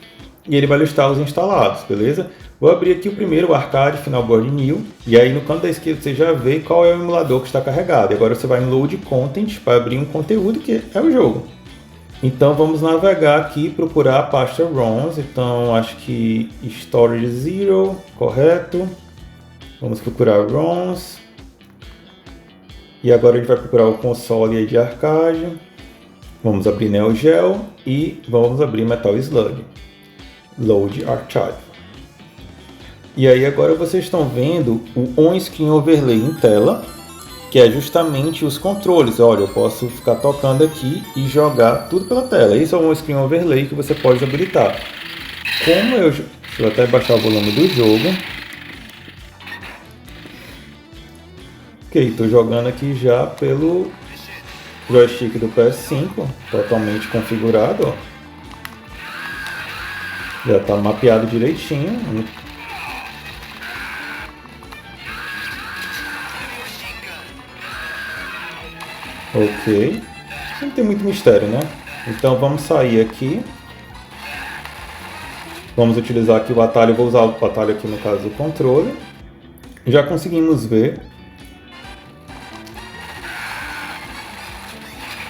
e ele vai listar os instalados, beleza? Vou abrir aqui o primeiro, o Arcade Final Board New, e aí no canto da esquerda você já vê qual é o emulador que está carregado. E agora você vai em Load Content para abrir um conteúdo que é o jogo. Então vamos navegar aqui e procurar a pasta ROMs. Então acho que Storage Zero, correto. Vamos procurar ROMs. E agora a gente vai procurar o console aí de arcade. Vamos abrir Neo Geo e vamos abrir Metal Slug. Load Archive. E aí agora vocês estão vendo o On-Screen Overlay em tela, que é justamente os controles. Olha, eu posso ficar tocando aqui e jogar tudo pela tela. Esse é o On-Screen Overlay que você pode habilitar. Deixa eu até baixar o volume do jogo. Ok, estou jogando aqui já pelo joystick do PS5, totalmente configurado, ó. Já está mapeado direitinho. Ok. Não tem muito mistério, né? Então vamos sair aqui. Vamos utilizar aqui o atalho. Vou usar o atalho aqui no caso do controle. Já conseguimos ver.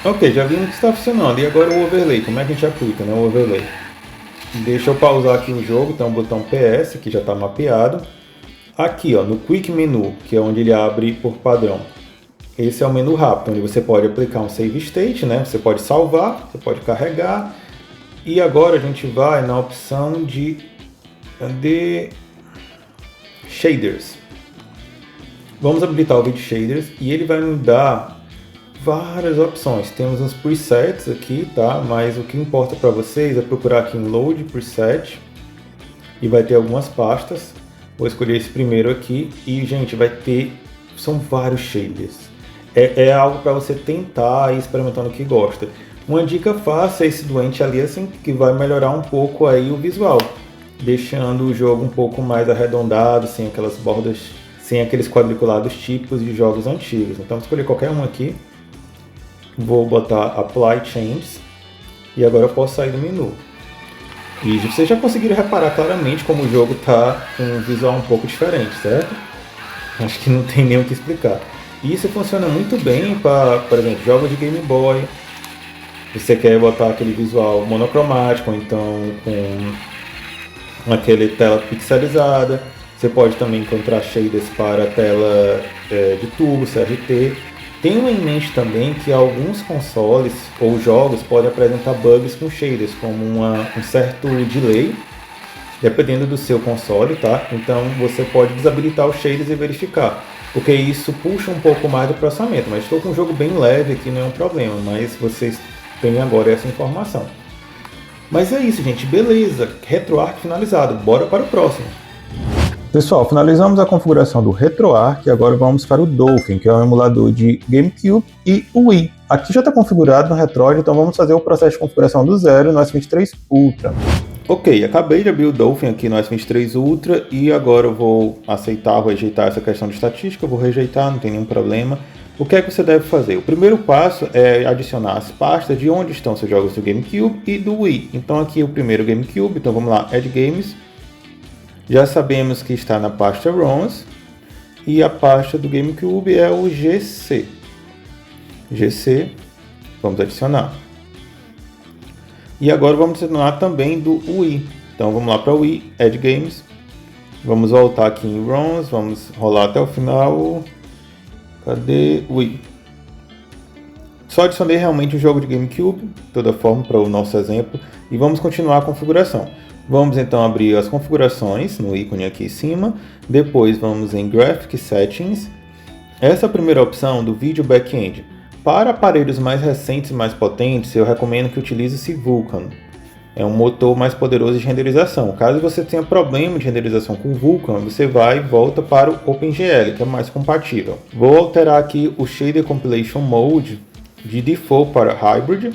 Ok, já vimos que está funcionando. E agora o overlay. Como é que a gente aplica, né? O overlay. Deixa eu pausar aqui o jogo, tem um botão PS que já está mapeado. Aqui ó, no Quick Menu, que é onde ele abre por padrão. Esse é o menu rápido, onde você pode aplicar um Save State, né? Você pode salvar, você pode carregar. E agora a gente vai na opção de Shaders. Vamos habilitar o Video Shaders e ele vai nos dar várias opções. Temos uns presets aqui, tá? Mas o que importa para vocês é procurar aqui em Load Preset e vai ter algumas pastas. Vou escolher esse primeiro aqui e, gente, são vários shaders. É algo para você tentar ir experimentando o que gosta. Uma dica fácil é esse do Anti-Aliasing, que vai melhorar um pouco aí o visual, deixando o jogo um pouco mais arredondado, sem aquelas bordas, sem aqueles quadriculados típicos de jogos antigos. Então, vou escolher qualquer um aqui. Vou botar Apply Changes e agora eu posso sair do menu. E vocês já conseguiram reparar claramente como o jogo está com um visual um pouco diferente, certo? Acho que não tem nem o que explicar. E isso funciona muito bem para, por exemplo, jogos de Game Boy. Você quer botar aquele visual monocromático, ou então com aquele tela pixelizada. Você pode também encontrar shaders para a tela de tubo, CRT. Tenham em mente também que alguns consoles ou jogos podem apresentar bugs com shaders, como um certo delay, dependendo do seu console, tá? Então você pode desabilitar os shaders e verificar, porque isso puxa um pouco mais do processamento. Mas estou com um jogo bem leve aqui, não é um problema, mas vocês têm agora essa informação. Mas é isso, gente, beleza, RetroArch finalizado, bora para o próximo. Pessoal, finalizamos a configuração do RetroArch e agora vamos para o Dolphin, que é um emulador de GameCube e Wii. Aqui já está configurado no Retroid, então vamos fazer o processo de configuração do zero no S23 Ultra. Ok, acabei de abrir o Dolphin aqui no S23 Ultra e agora eu vou aceitar ou rejeitar essa questão de estatística. Eu vou rejeitar, não tem nenhum problema. O que é que você deve fazer? O primeiro passo é adicionar as pastas de onde estão seus jogos do GameCube e do Wii. Então aqui o primeiro GameCube, então vamos lá, Add Games. Já sabemos que está na pasta ROMs e a pasta do GameCube é o GC. GC, vamos adicionar. E agora vamos adicionar também do Wii. Então vamos lá para o Wii, Add Games. Vamos voltar aqui em ROMs, vamos rolar até o final. Cadê o Wii? Só adicionei realmente o jogo de GameCube, de toda forma, para o nosso exemplo. E vamos continuar a configuração. Vamos então abrir as configurações no ícone aqui em cima. Depois vamos em Graphic Settings. Essa primeira opção do Video Backend. Para aparelhos mais recentes e mais potentes, eu recomendo que utilize-se Vulkan. É um motor mais poderoso de renderização. Caso você tenha problema de renderização com Vulkan, você vai e volta para o OpenGL, que é mais compatível. Vou alterar aqui o Shader Compilation Mode de default para Hybrid.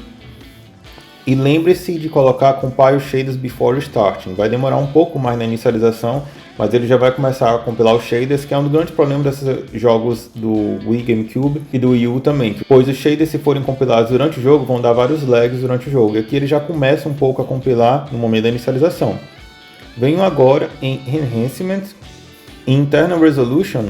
E lembre-se de colocar Compile Shaders Before Starting. Vai demorar um pouco mais na inicialização, mas ele já vai começar a compilar os shaders, que é um dos grandes problemas desses jogos do Wii, GameCube e do Wii U também. Pois os shaders, se forem compilados durante o jogo, vão dar vários lags durante o jogo. E aqui ele já começa um pouco a compilar no momento da inicialização. Venho agora em Enhancement. Internal Resolution,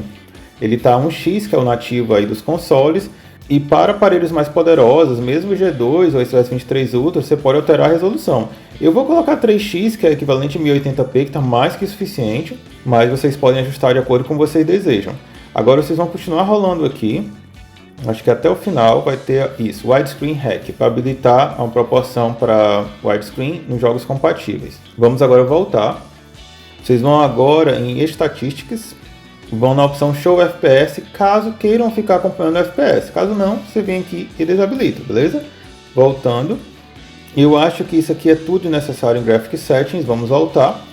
ele está 1x, que é o nativo aí dos consoles. E para aparelhos mais poderosos, mesmo o G2 ou o S23 Ultra, você pode alterar a resolução. Eu vou colocar 3x, que é equivalente a 1080p, que está mais que suficiente, mas vocês podem ajustar de acordo com o que vocês desejam. Agora vocês vão continuar rolando aqui, acho que até o final vai ter isso, Widescreen Hack, para habilitar uma proporção para widescreen nos jogos compatíveis. Vamos agora voltar. Vocês vão agora em Estatísticas. Vão na opção Show FPS, caso queiram ficar acompanhando o FPS. Caso não, você vem aqui e desabilita, beleza? Voltando. Eu acho que isso aqui é tudo necessário em Graphic Settings. Vamos voltar.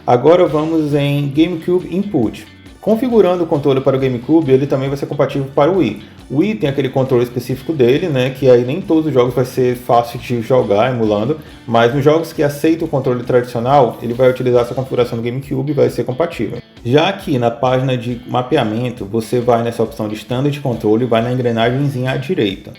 Agora vamos em GameCube Input. Configurando o controle para o GameCube, ele também vai ser compatível para o Wii. O Wii tem aquele controle específico dele, né, que aí nem todos os jogos vai ser fácil de jogar emulando, mas nos jogos que aceitam o controle tradicional, ele vai utilizar essa configuração do GameCube e vai ser compatível. Já aqui na página de mapeamento, você vai nessa opção de Standard Controle e vai na engrenagemzinha à direita.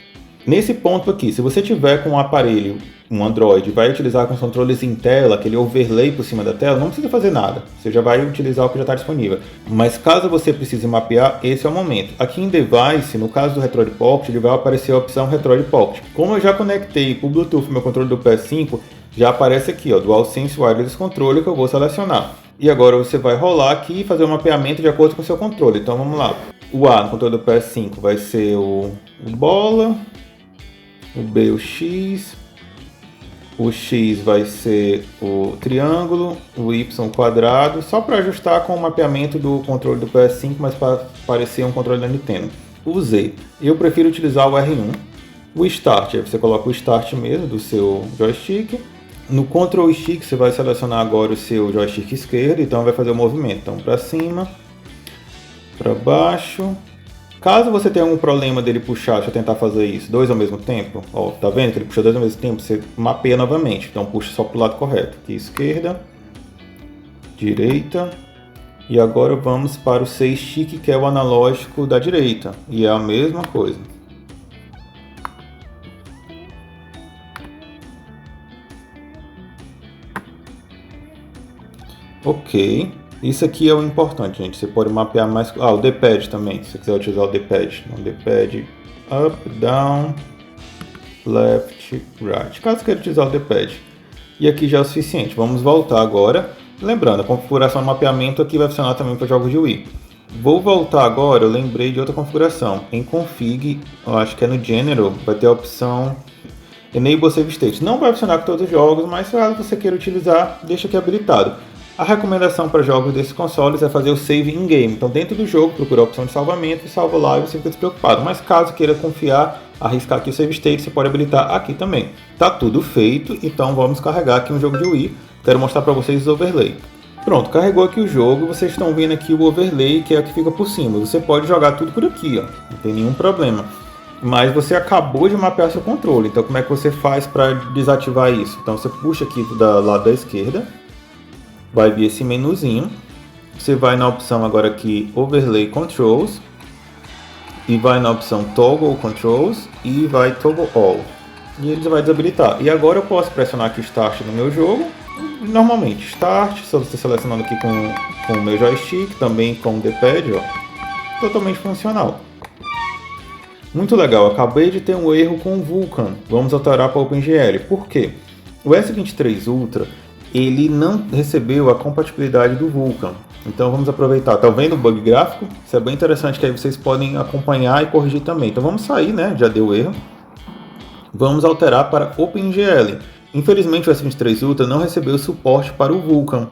Nesse ponto aqui, se você tiver com um aparelho, um Android, vai utilizar com os controles em tela, aquele overlay por cima da tela, não precisa fazer nada. Você já vai utilizar o que já está disponível. Mas caso você precise mapear, esse é o momento. Aqui em Device, no caso do Retroid Pocket, ele vai aparecer a opção Retroid Pocket. Como eu já conectei por Bluetooth meu controle do PS5, já aparece aqui, ó, DualSense Wireless Controller, que eu vou selecionar. E agora você vai rolar aqui e fazer o mapeamento de acordo com o seu controle. Então vamos lá. O A no controle do PS5 vai ser o bola. O B, o X, o X vai ser o triângulo, o Y quadrado, só para ajustar com o mapeamento do controle do PS5, mas para parecer um controle da Nintendo. O Z, eu prefiro utilizar o R1. O Start, aí você coloca o Start mesmo do seu joystick. No Ctrl Stick você vai selecionar agora o seu joystick esquerdo, então vai fazer o movimento. Então para cima, para baixo. Caso você tenha algum problema dele puxar, deixa eu tentar fazer isso, dois ao mesmo tempo, ó, tá vendo que ele puxou dois ao mesmo tempo? Você mapeia novamente, então puxa só pro lado correto. Aqui esquerda, direita, e agora vamos para o C-Stick, que é o analógico da direita, e é a mesma coisa. Ok. Isso aqui é o importante, gente. Você pode mapear mais... Ah, o D-Pad também, se você quiser utilizar o D-Pad. O D-Pad up, down, left, right. Caso queira utilizar o D-Pad. E aqui já é o suficiente. Vamos voltar agora. Lembrando, a configuração do mapeamento aqui vai funcionar também para jogos de Wii. Vou voltar agora, eu lembrei de outra configuração. Em Config, eu acho que é no General, vai ter a opção Enable Save State. Não vai funcionar com todos os jogos, mas caso você queira utilizar, deixa aqui habilitado. A recomendação para jogos desses consoles é fazer o save in-game. Então dentro do jogo, procura a opção de salvamento e salva lá e você fica despreocupado. Mas caso queira confiar, arriscar aqui o save state, você pode habilitar aqui também. Tá tudo feito, então vamos carregar aqui um jogo de Wii. Quero mostrar para vocês o overlay. Pronto, carregou aqui o jogo, vocês estão vendo aqui o overlay, que é o que fica por cima. Você pode jogar tudo por aqui, ó, não tem nenhum problema. Mas você acabou de mapear seu controle, então como é que você faz para desativar isso? Então você puxa aqui do lado da esquerda. Vai vir esse menuzinho, você vai na opção agora aqui Overlay Controls e vai na opção Toggle Controls e vai Toggle All e ele já vai desabilitar. E agora eu posso pressionar aqui Start no meu jogo, normalmente Start, só você selecionando aqui com o meu joystick, também com o D-Pad, ó, totalmente funcional. Muito legal, acabei de ter um erro com o Vulkan, vamos alterar para o OpenGL. Por quê? O S23 Ultra ele não recebeu a compatibilidade do Vulkan. Então vamos aproveitar. Tá vendo o bug gráfico? Isso é bem interessante, que aí vocês podem acompanhar e corrigir também. Então vamos sair, né? Já deu erro. Vamos alterar para OpenGL. Infelizmente o S23 Ultra não recebeu suporte para o Vulkan.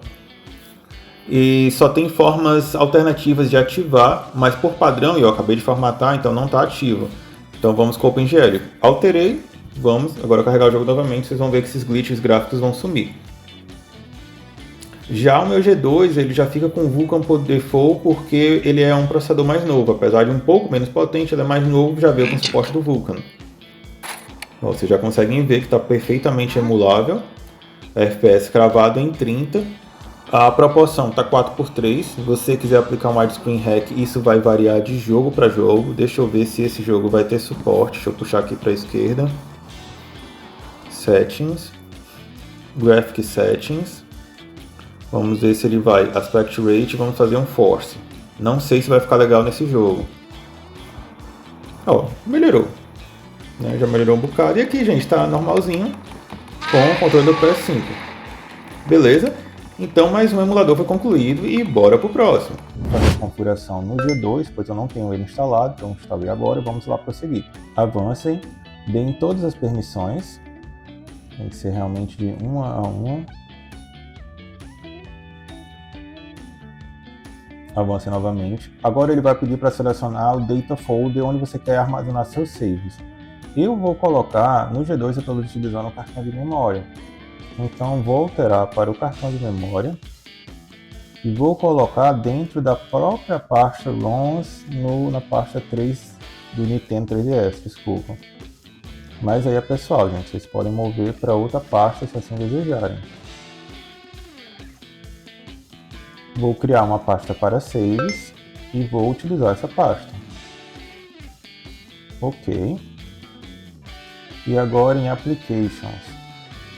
E só tem formas alternativas de ativar, mas por padrão, e eu acabei de formatar, então não está ativo. Então vamos com o OpenGL. Alterei, vamos agora carregar o jogo novamente, vocês vão ver que esses glitches gráficos vão sumir. Já o meu G2, ele já fica com o Vulkan por default, porque ele é um processador mais novo. Apesar de um pouco menos potente, ele é mais novo, já veio com suporte do Vulkan. Bom, vocês já conseguem ver que está perfeitamente emulável. FPS cravado em 30. A proporção está 4:3. Se você quiser aplicar um widescreen hack, isso vai variar de jogo para jogo. Deixa eu ver se esse jogo vai ter suporte. Deixa eu puxar aqui para a esquerda. Settings. Graphic Settings. Vamos ver se ele vai Aspect Rate, vamos fazer um Force. Não sei se vai ficar legal nesse jogo. Ó, melhorou. Né? Já melhorou um bocado. E aqui, gente, tá normalzinho com o controle do PS5. Beleza? Então, mais um emulador foi concluído e bora pro próximo. Vou fazer a configuração no G2, pois eu não tenho ele instalado, então instalei agora e vamos lá prosseguir. Avancem, deem todas as permissões. Tem que ser realmente de uma a uma. Avance novamente. Agora ele vai pedir para selecionar o Data Folder onde você quer armazenar seus saves. Eu vou colocar no G2, eu estou utilizando o cartão de memória. Então vou alterar para o cartão de memória e vou colocar dentro da própria pasta ROMs na pasta 3 do Nintendo 3DS, desculpa. Mas aí é pessoal, gente, vocês podem mover para outra pasta se assim desejarem. Vou criar uma pasta para saves e vou utilizar essa pasta. Ok. E agora em Applications.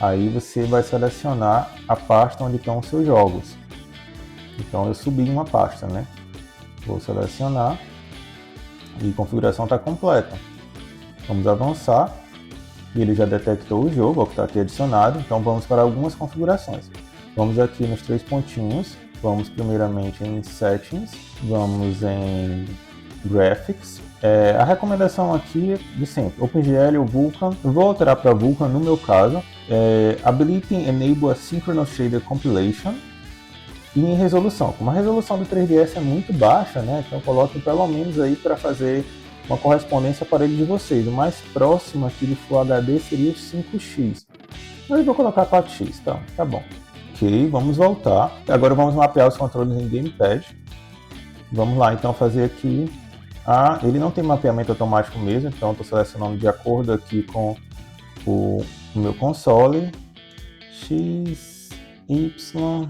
Aí você vai selecionar a pasta onde estão os seus jogos. Então eu subi uma pasta, né? Vou selecionar e a configuração está completa. Vamos avançar. E ele já detectou o jogo, que está aqui adicionado. Então vamos para algumas configurações. Vamos aqui nos 3 pontinhos. Vamos primeiramente em Settings, vamos em Graphics. A recomendação aqui é de sempre, OpenGL ou Vulkan. Eu vou alterar para Vulkan no meu caso. Ability Enable Asynchronous Shader Compilation. E em resolução. Como a resolução do 3DS é muito baixa, né? Então coloque pelo menos aí para fazer uma correspondência para ele de vocês. O mais próximo aqui de Full HD seria o 5x. Eu vou colocar 4x, tá bom. Ok, vamos voltar. Agora vamos mapear os controles em Gamepad. Vamos lá, então fazer aqui. Ele não tem mapeamento automático mesmo, então estou selecionando de acordo aqui com o meu console. X, Y,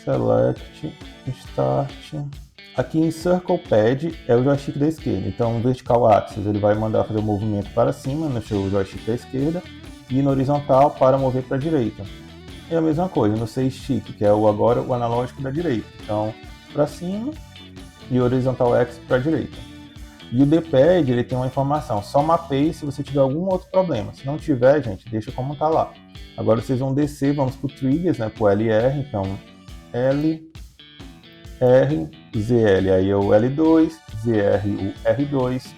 Select, Start. Aqui em Circle Pad é o joystick da esquerda, então no Vertical Axis ele vai mandar fazer o movimento para cima no seu joystick da esquerda e no horizontal para mover para a direita. É a mesma coisa no C-Stick, que é agora o analógico da direita. Então, para cima e horizontal X para a direita. E o D-Pad, ele tem uma informação, só mapeie se você tiver algum outro problema. Se não tiver, gente, deixa como está lá. Agora vocês vão descer, vamos para o Triggers, né, para o LR, então L, R, ZL, aí é o L2, ZR, o R2.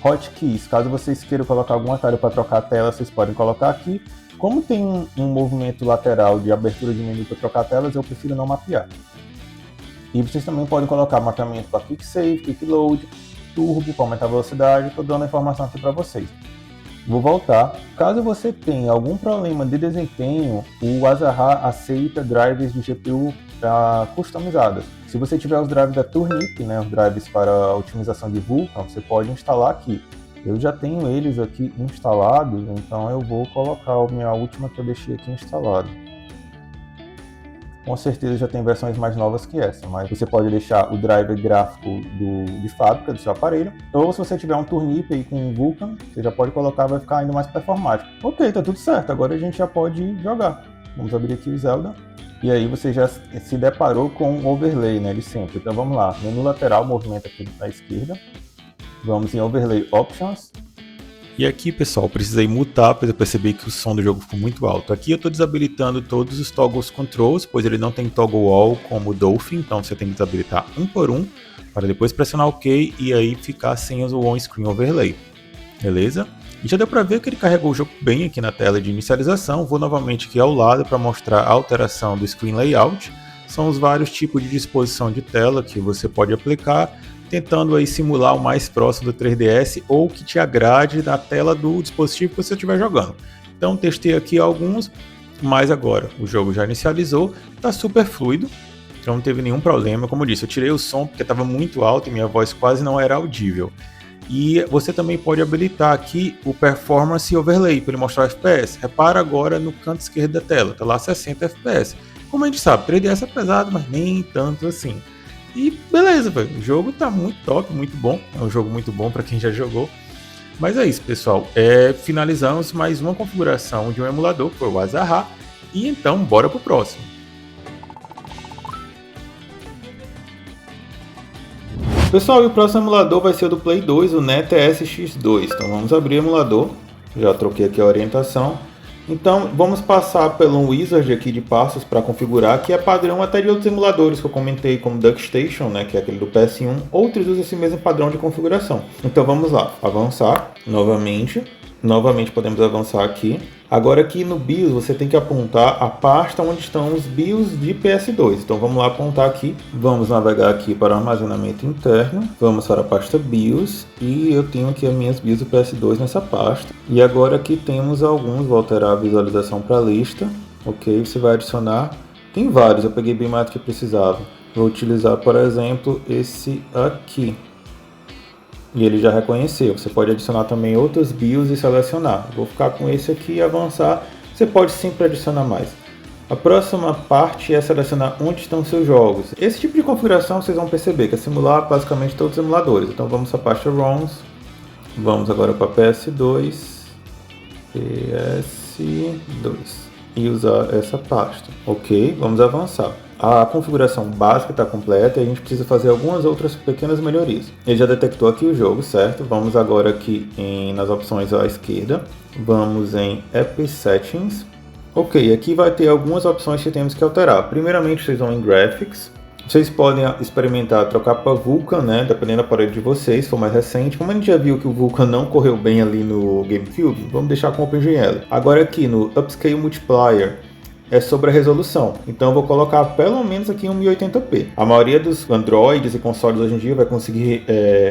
Hotkeys, caso vocês queiram colocar algum atalho para trocar a tela, vocês podem colocar aqui. Como tem um movimento lateral de abertura de menu para trocar telas, eu prefiro não mapear. E vocês também podem colocar mapeamento para Quick Save, Quick Load, Turbo para aumentar a velocidade. Estou dando a informação aqui para vocês. Vou voltar. Caso você tenha algum problema de desempenho, o Azaha aceita drivers de GPU customizados. Se você tiver os drivers da Turnip, né, os drivers para a otimização de Vulkan, você pode instalar aqui. Eu já tenho eles aqui instalados, então eu vou colocar a minha última que eu deixei aqui instalada. Com certeza já tem versões mais novas que essa, mas você pode deixar o driver gráfico de fábrica do seu aparelho. Ou se você tiver um Turnip aí com Vulkan, você já pode colocar, vai ficar ainda mais performático. Ok, tá tudo certo, agora a gente já pode jogar. Vamos abrir aqui o Zelda. E aí você já se deparou com o overlay, né, de sempre. Então vamos lá, menu lateral, movimento aqui à esquerda. Vamos em Overlay Options. E aqui, pessoal, precisei mutar, pois eu percebi que o som do jogo ficou muito alto. Aqui eu estou desabilitando todos os toggles controls, pois ele não tem toggle all como o Dolphin, então você tem que desabilitar um por um, para depois pressionar OK e aí ficar sem o on-screen overlay. Beleza? E já deu para ver que ele carregou o jogo bem aqui na tela de inicialização. Vou novamente aqui ao lado para mostrar a alteração do screen layout. São os vários tipos de disposição de tela que você pode aplicar, tentando aí simular o mais próximo do 3DS ou que te agrade na tela do dispositivo que você estiver jogando. Então testei aqui alguns, mas agora o jogo já inicializou, está super fluido, então não teve nenhum problema. Como eu disse, eu tirei o som porque estava muito alto e minha voz quase não era audível. E você também pode habilitar aqui o Performance Overlay para ele mostrar o FPS. Repara agora no canto esquerdo da tela, está lá 60 FPS. Como a gente sabe, 3DS é pesado, mas nem tanto assim. E beleza, velho. O jogo tá muito top, muito bom. É um jogo muito bom para quem já jogou. Mas é isso, pessoal. Finalizamos mais uma configuração de um emulador, que foi o Azaha. E então, bora pro próximo. Pessoal, e o próximo emulador vai ser o do Play 2, o NetEase X2. Então vamos abrir o emulador. Já troquei aqui a orientação. Então vamos passar pelo wizard aqui de passos para configurar, que é padrão até de outros emuladores que eu comentei, como DuckStation, né, que é aquele do PS1. Outros usam esse mesmo padrão de configuração. Então vamos lá, avançar novamente. Novamente podemos avançar aqui. Agora aqui no BIOS você tem que apontar a pasta onde estão os BIOS de PS2. Então vamos lá apontar aqui. Vamos navegar aqui para o armazenamento interno. Vamos para a pasta BIOS. E eu tenho aqui as minhas BIOS do PS2 nessa pasta. E agora aqui temos alguns. Vou alterar a visualização para a lista. Ok, você vai adicionar. Tem vários, eu peguei bem mais do que precisava. Vou utilizar, por exemplo, esse aqui. E ele já reconheceu. Você pode adicionar também outros BIOS e selecionar. Vou ficar com esse aqui e avançar. Você pode sempre adicionar mais. A próxima parte é selecionar onde estão seus jogos. Esse tipo de configuração vocês vão perceber que é simular basicamente todos os emuladores. Então vamos para a pasta ROMs. Vamos agora para PS2. PS2. E usar essa pasta. Ok, vamos avançar. A configuração básica está completa e a gente precisa fazer algumas outras pequenas melhorias. Ele já detectou aqui o jogo, certo? Vamos agora aqui nas opções à esquerda. Vamos em App Settings. Ok, aqui vai ter algumas opções que temos que alterar. Primeiramente, vocês vão em Graphics. Vocês podem experimentar trocar para Vulkan, né? Dependendo da aparelho de vocês, se for mais recente. Como a gente já viu que o Vulkan não correu bem ali no GameCube, vamos deixar com o OpenGL. Agora aqui no Upscale Multiplier, é sobre a resolução. Então eu vou colocar pelo menos aqui um 1080p. A maioria dos Androids e consoles hoje em dia vai conseguir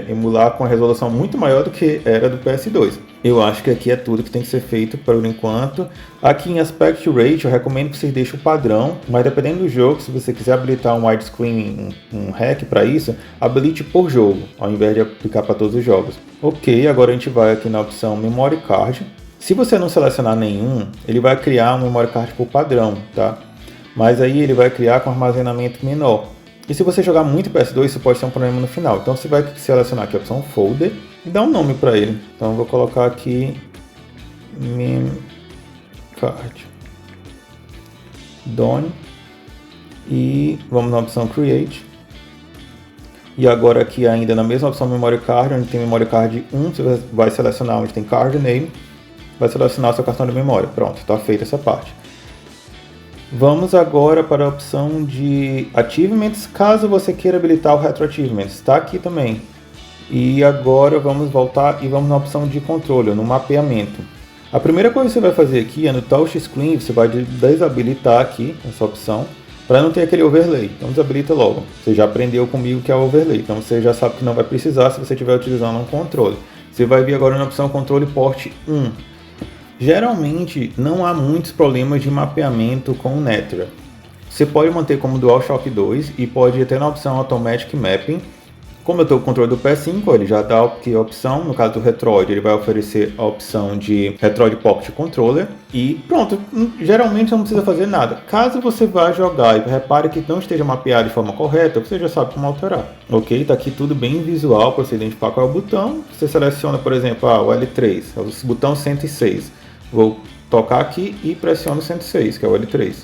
emular com a resolução muito maior do que era do PS2. Eu acho que aqui é tudo que tem que ser feito por enquanto. Aqui em Aspect Ratio eu recomendo que vocês deixem o padrão, mas dependendo do jogo, se você quiser habilitar um widescreen, um hack para isso, habilite por jogo, ao invés de aplicar para todos os jogos. Ok, agora a gente vai aqui na opção Memory Card. Se você não selecionar nenhum, ele vai criar um memory card por padrão, tá? Mas aí ele vai criar com armazenamento menor. E se você jogar muito PS2, isso pode ser um problema no final. Então você vai selecionar aqui a opção Folder e dar um nome para ele. Então eu vou colocar aqui Mem Card Done e vamos na opção Create. E agora aqui ainda na mesma opção Memory Card, onde tem Memory Card 1, você vai selecionar onde tem Card Name. Vai selecionar o seu cartão de memória. Pronto, está feita essa parte. Vamos agora para a opção de Achievements, caso você queira habilitar o Retro Achievements. Está aqui também. E agora vamos voltar e vamos na opção de controle, no mapeamento. A primeira coisa que você vai fazer aqui é no Touch Screen, você vai desabilitar aqui essa opção, para não ter aquele overlay. Então desabilita logo. Você já aprendeu comigo que é o overlay, então você já sabe que não vai precisar se você estiver utilizando um controle. Você vai vir agora na opção Controle Port 1. Geralmente não há muitos problemas de mapeamento com o Netra. Você pode manter como DualShock 2 e pode ir até na opção Automatic Mapping. Como eu estou com o controle do PS5, ele já dá aqui a opção, no caso do Retroid, ele vai oferecer a opção de Retroid Pocket Controller e pronto, geralmente não precisa fazer nada. Caso você vá jogar e repare que não esteja mapeado de forma correta, você já sabe como alterar. Ok, está aqui tudo bem visual para você identificar qual é o botão. Você seleciona, por exemplo, o L3, é o botão 106. Vou tocar aqui e pressiono 106, que é o L3.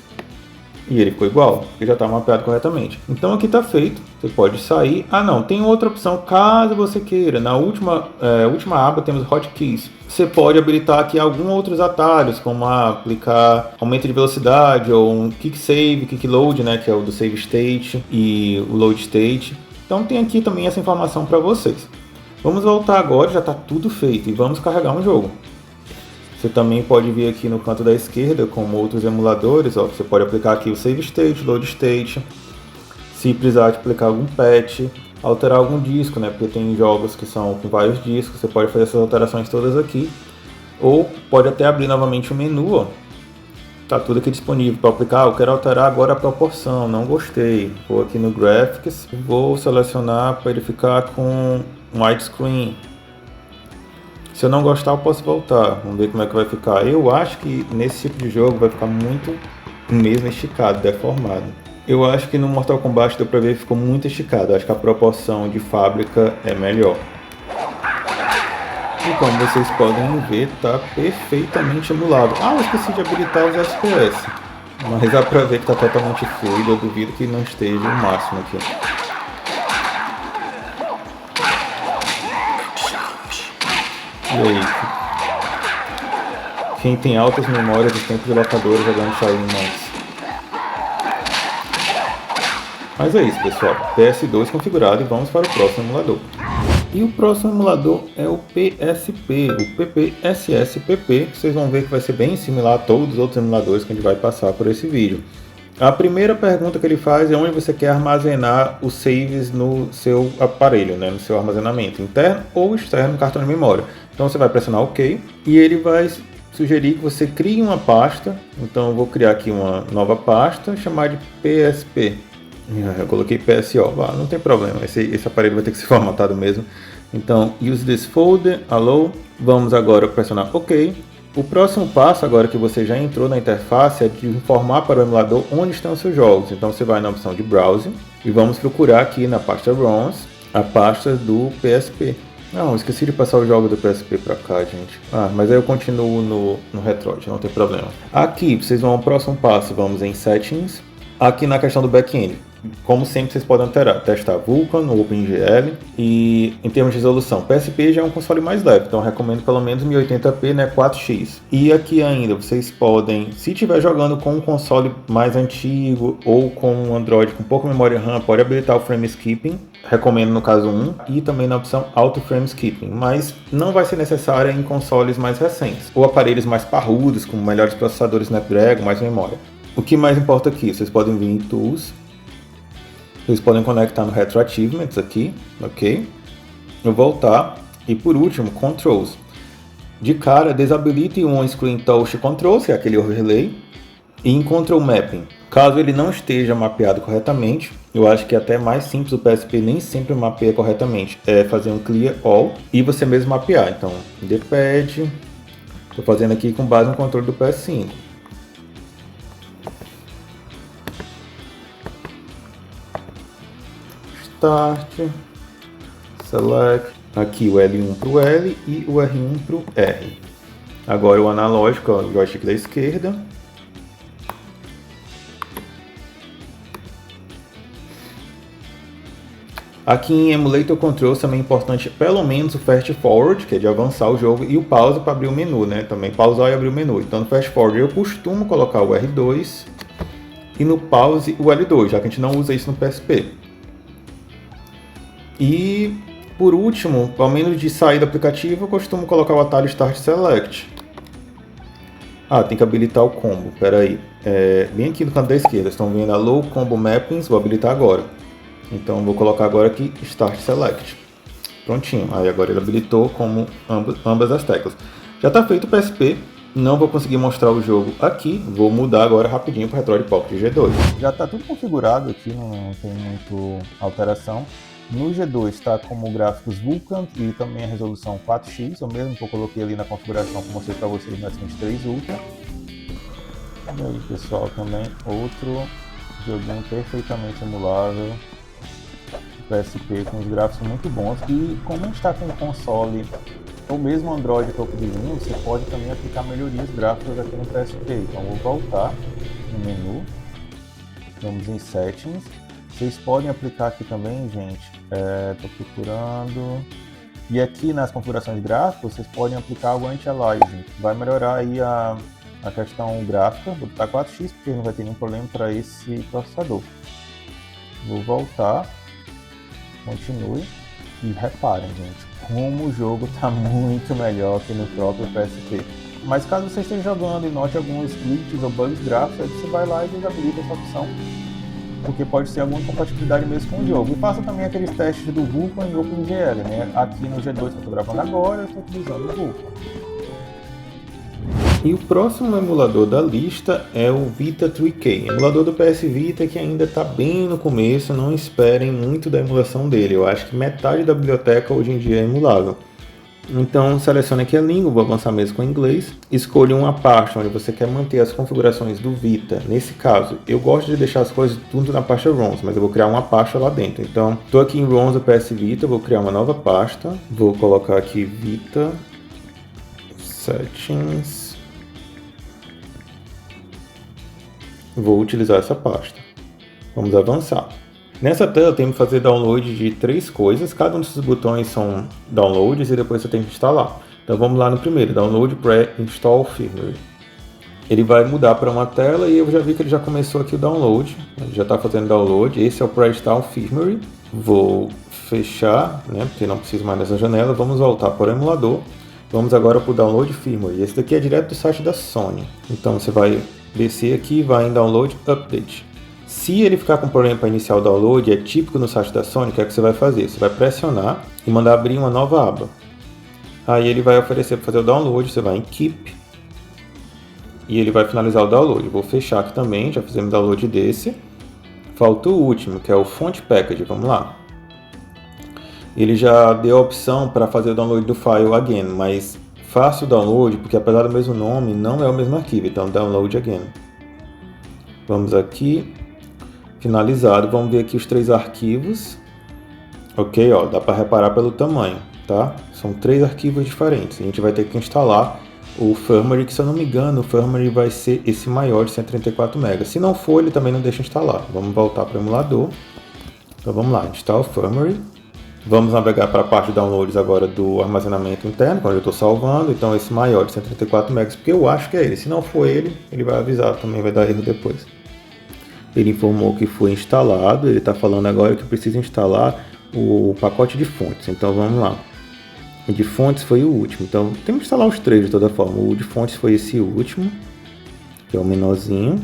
E ele ficou igual, porque já está mapeado corretamente. Então aqui está feito, você pode sair. Ah não, tem outra opção, caso você queira. Na última aba temos hotkeys. Você pode habilitar aqui alguns outros atalhos, como aplicar aumento de velocidade, ou um quick save, quick load, né, que é o do save state, e o load state. Então tem aqui também essa informação para vocês. Vamos voltar agora, já está tudo feito, e vamos carregar um jogo. Você também pode vir aqui no canto da esquerda, como outros emuladores, ó, você pode aplicar aqui o Save State, Load State, se precisar de aplicar algum patch, alterar algum disco, né, porque tem jogos que são com vários discos, você pode fazer essas alterações todas aqui, ou pode até abrir novamente o menu, ó, tá tudo aqui disponível para aplicar. Eu quero alterar agora a proporção, não gostei, vou aqui no Graphics, vou selecionar para ele ficar com um widescreen. Se eu não gostar, eu posso voltar. Vamos ver como é que vai ficar. Eu acho que nesse tipo de jogo vai ficar muito mesmo esticado, deformado. Eu acho que no Mortal Kombat deu pra ver que ficou muito esticado. Acho que a proporção de fábrica é melhor. E como vocês podem ver, tá perfeitamente emulado. Ah, eu esqueci de habilitar os FPS. Mas dá pra ver que tá totalmente fluido. Eu duvido que não esteja o máximo aqui. E aí? Quem tem altas memórias dos tempos de locadora jogando Shaolin Monks. Mas é isso, pessoal. PS2 configurado e vamos para o próximo emulador. E o próximo emulador é o PSP, o PPSSPP, que vocês vão ver que vai ser bem similar a todos os outros emuladores que a gente vai passar por esse vídeo. A primeira pergunta que ele faz é onde você quer armazenar os saves no seu aparelho, né, no seu armazenamento interno ou externo no cartão de memória. Então você vai pressionar OK e ele vai sugerir que você crie uma pasta. Então eu vou criar aqui uma nova pasta, chamar de PSP. Eu coloquei PSO, não tem problema, esse aparelho vai ter que ser formatado mesmo. Então, use this folder, allow, vamos agora pressionar OK. O próximo passo, agora que você já entrou na interface, é de informar para o emulador onde estão os seus jogos. Então você vai na opção de Browse e vamos procurar aqui na pasta ROMs a pasta do PSP. Não, esqueci de passar os jogos do PSP para cá, gente. Mas aí eu continuo no Retroid, não tem problema. Aqui, vocês vão ao próximo passo, vamos em Settings. Aqui na questão do back-end, como sempre vocês podem testar Vulkan, no OpenGL. E em termos de resolução, PSP já é um console mais leve, então eu recomendo pelo menos 1080p, né, 4x. E aqui ainda vocês podem, se estiver jogando com um console mais antigo ou com um Android com pouca memória RAM, pode habilitar o Frame Skipping, recomendo no caso 1, e também na opção Auto Frame Skipping, mas não vai ser necessária em consoles mais recentes, ou aparelhos mais parrudos, com melhores processadores Snapdragon, mais memória. O que mais importa aqui, vocês podem vir em Tools, vocês podem conectar no Retro Achievements aqui, ok? Eu voltar, e por último, Controls. De cara, desabilite o On-Screen Touch Controls, que é aquele overlay, e em Control Mapping. Caso ele não esteja mapeado corretamente, eu acho que é até mais simples, o PSP nem sempre mapeia corretamente, é fazer um Clear All e você mesmo mapear. Então, D-Pad, estou fazendo aqui com base no controle do PS5. Start, Select, aqui o L1 para o L e o R1 para o R. Agora o analógico, ó, o joystick da esquerda. Aqui em Emulator Controls também é importante pelo menos o Fast Forward, que é de avançar o jogo, e o Pause para abrir o menu, né? Também pausar e abrir o menu. Então no Fast Forward eu costumo colocar o R2 e no Pause o L2, já que a gente não usa isso no PSP. E por último, ao menos de sair do aplicativo, eu costumo colocar o atalho Start Select. Tem que habilitar o combo, peraí. Bem aqui no canto da esquerda, estão vendo a Low Combo Mappings, vou habilitar agora. Então vou colocar agora aqui Start Select. Prontinho, aí agora ele habilitou como ambas as teclas. Já está feito o PSP, não vou conseguir mostrar o jogo aqui, vou mudar agora rapidinho para o Retroid Pocket G2. Já está tudo configurado aqui, não tem muita alteração. No G2 está como gráficos Vulkan e também a resolução 4x, o mesmo que eu coloquei ali na configuração que eu mostrei para vocês no S23 Ultra. E aí pessoal, também outro joguinho perfeitamente emulável, PSP com os gráficos muito bons. E como a gente está com o console ou mesmo Android topo de linha, você pode também aplicar melhorias gráficas aqui no PSP. Então vou voltar no menu. Vamos em Settings. Vocês podem aplicar aqui também, gente. Estou procurando. E aqui nas configurações gráficas, vocês podem aplicar o Anti-Aliasing. Vai melhorar aí a questão gráfica. Vou botar 4x, porque não vai ter nenhum problema para esse processador. Vou voltar. Continue. E reparem, gente, como o jogo está muito melhor que no próprio PSP. Mas caso você esteja jogando e note alguns glitches ou bugs gráficos, aí você vai lá e desabilita essa opção, porque pode ser alguma incompatibilidade mesmo com o jogo. E faça também aqueles testes do Vulkan e OpenGL, né? Aqui no G2 que eu estou gravando agora, eu estou utilizando o Vulkan. E o próximo emulador da lista é o Vita 3K, emulador do PS Vita que ainda está bem no começo, não esperem muito da emulação dele. Eu acho que metade da biblioteca hoje em dia é emulável. Então selecione aqui a língua, vou avançar mesmo com o inglês, escolha uma pasta onde você quer manter as configurações do Vita. Nesse caso, eu gosto de deixar as coisas tudo na pasta ROMs, mas eu vou criar uma pasta lá dentro. Então, estou aqui em ROMs do PS Vita, vou criar uma nova pasta, vou colocar aqui Vita Settings, vou utilizar essa pasta. Vamos avançar. Nessa tela temos que fazer download de 3 coisas, cada um desses botões são downloads e depois você tem que instalar. Então vamos lá no primeiro, download pré-install firmware. Ele vai mudar para uma tela e eu já vi que ele já começou aqui o download, ele já está fazendo download, esse é o pré-install firmware. Vou fechar, né, porque não preciso mais dessa janela, vamos voltar para o emulador. Vamos agora para o download firmware, esse daqui é direto do site da Sony. Então você vai descer aqui e vai em download update. Se ele ficar com problema para iniciar o download, é típico no site da Sony, o que é que você vai fazer? Você vai pressionar e mandar abrir uma nova aba. Aí ele vai oferecer para fazer o download, você vai em Keep e ele vai finalizar o download. Vou fechar aqui também, já fizemos download desse. Falta o último, que é o Font Package, vamos lá. Ele já deu a opção para fazer o download do file again, mas faça o download, porque apesar do mesmo nome, não é o mesmo arquivo, então download again. Vamos aqui. Finalizado, vamos ver aqui os 3 arquivos. Ok, ó, dá para reparar pelo tamanho, tá? São 3 arquivos diferentes. A gente vai ter que instalar o firmware, que se eu não me engano, o firmware vai ser esse maior de 134 MB. Se não for, ele também não deixa instalar. Vamos voltar para o emulador. Então vamos lá, install firmware. Vamos navegar para a parte de downloads agora do armazenamento interno, onde eu estou salvando. Então esse maior de 134 MB, porque eu acho que é ele. Se não for ele, ele vai avisar também, vai dar erro depois. Ele informou que foi instalado, ele está falando agora que precisa instalar o pacote de fontes. Então vamos lá. O de fontes foi o último, então temos que instalar os 3 de toda forma. O de fontes foi esse último, que é o menorzinho.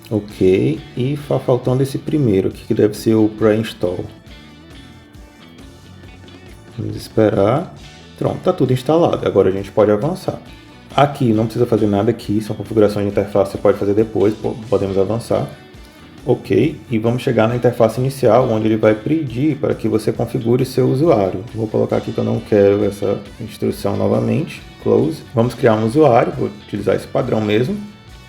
Ok, e está faltando esse primeiro aqui, que deve ser o pré-install. Vamos esperar. Pronto, está tudo instalado, agora a gente pode avançar. Aqui não precisa fazer nada aqui, são configurações de interface, você pode fazer depois, podemos avançar. Ok, e vamos chegar na interface inicial, onde ele vai pedir para que você configure seu usuário. Vou colocar aqui que eu não quero essa instrução novamente, close. Vamos criar um usuário, vou utilizar esse padrão mesmo.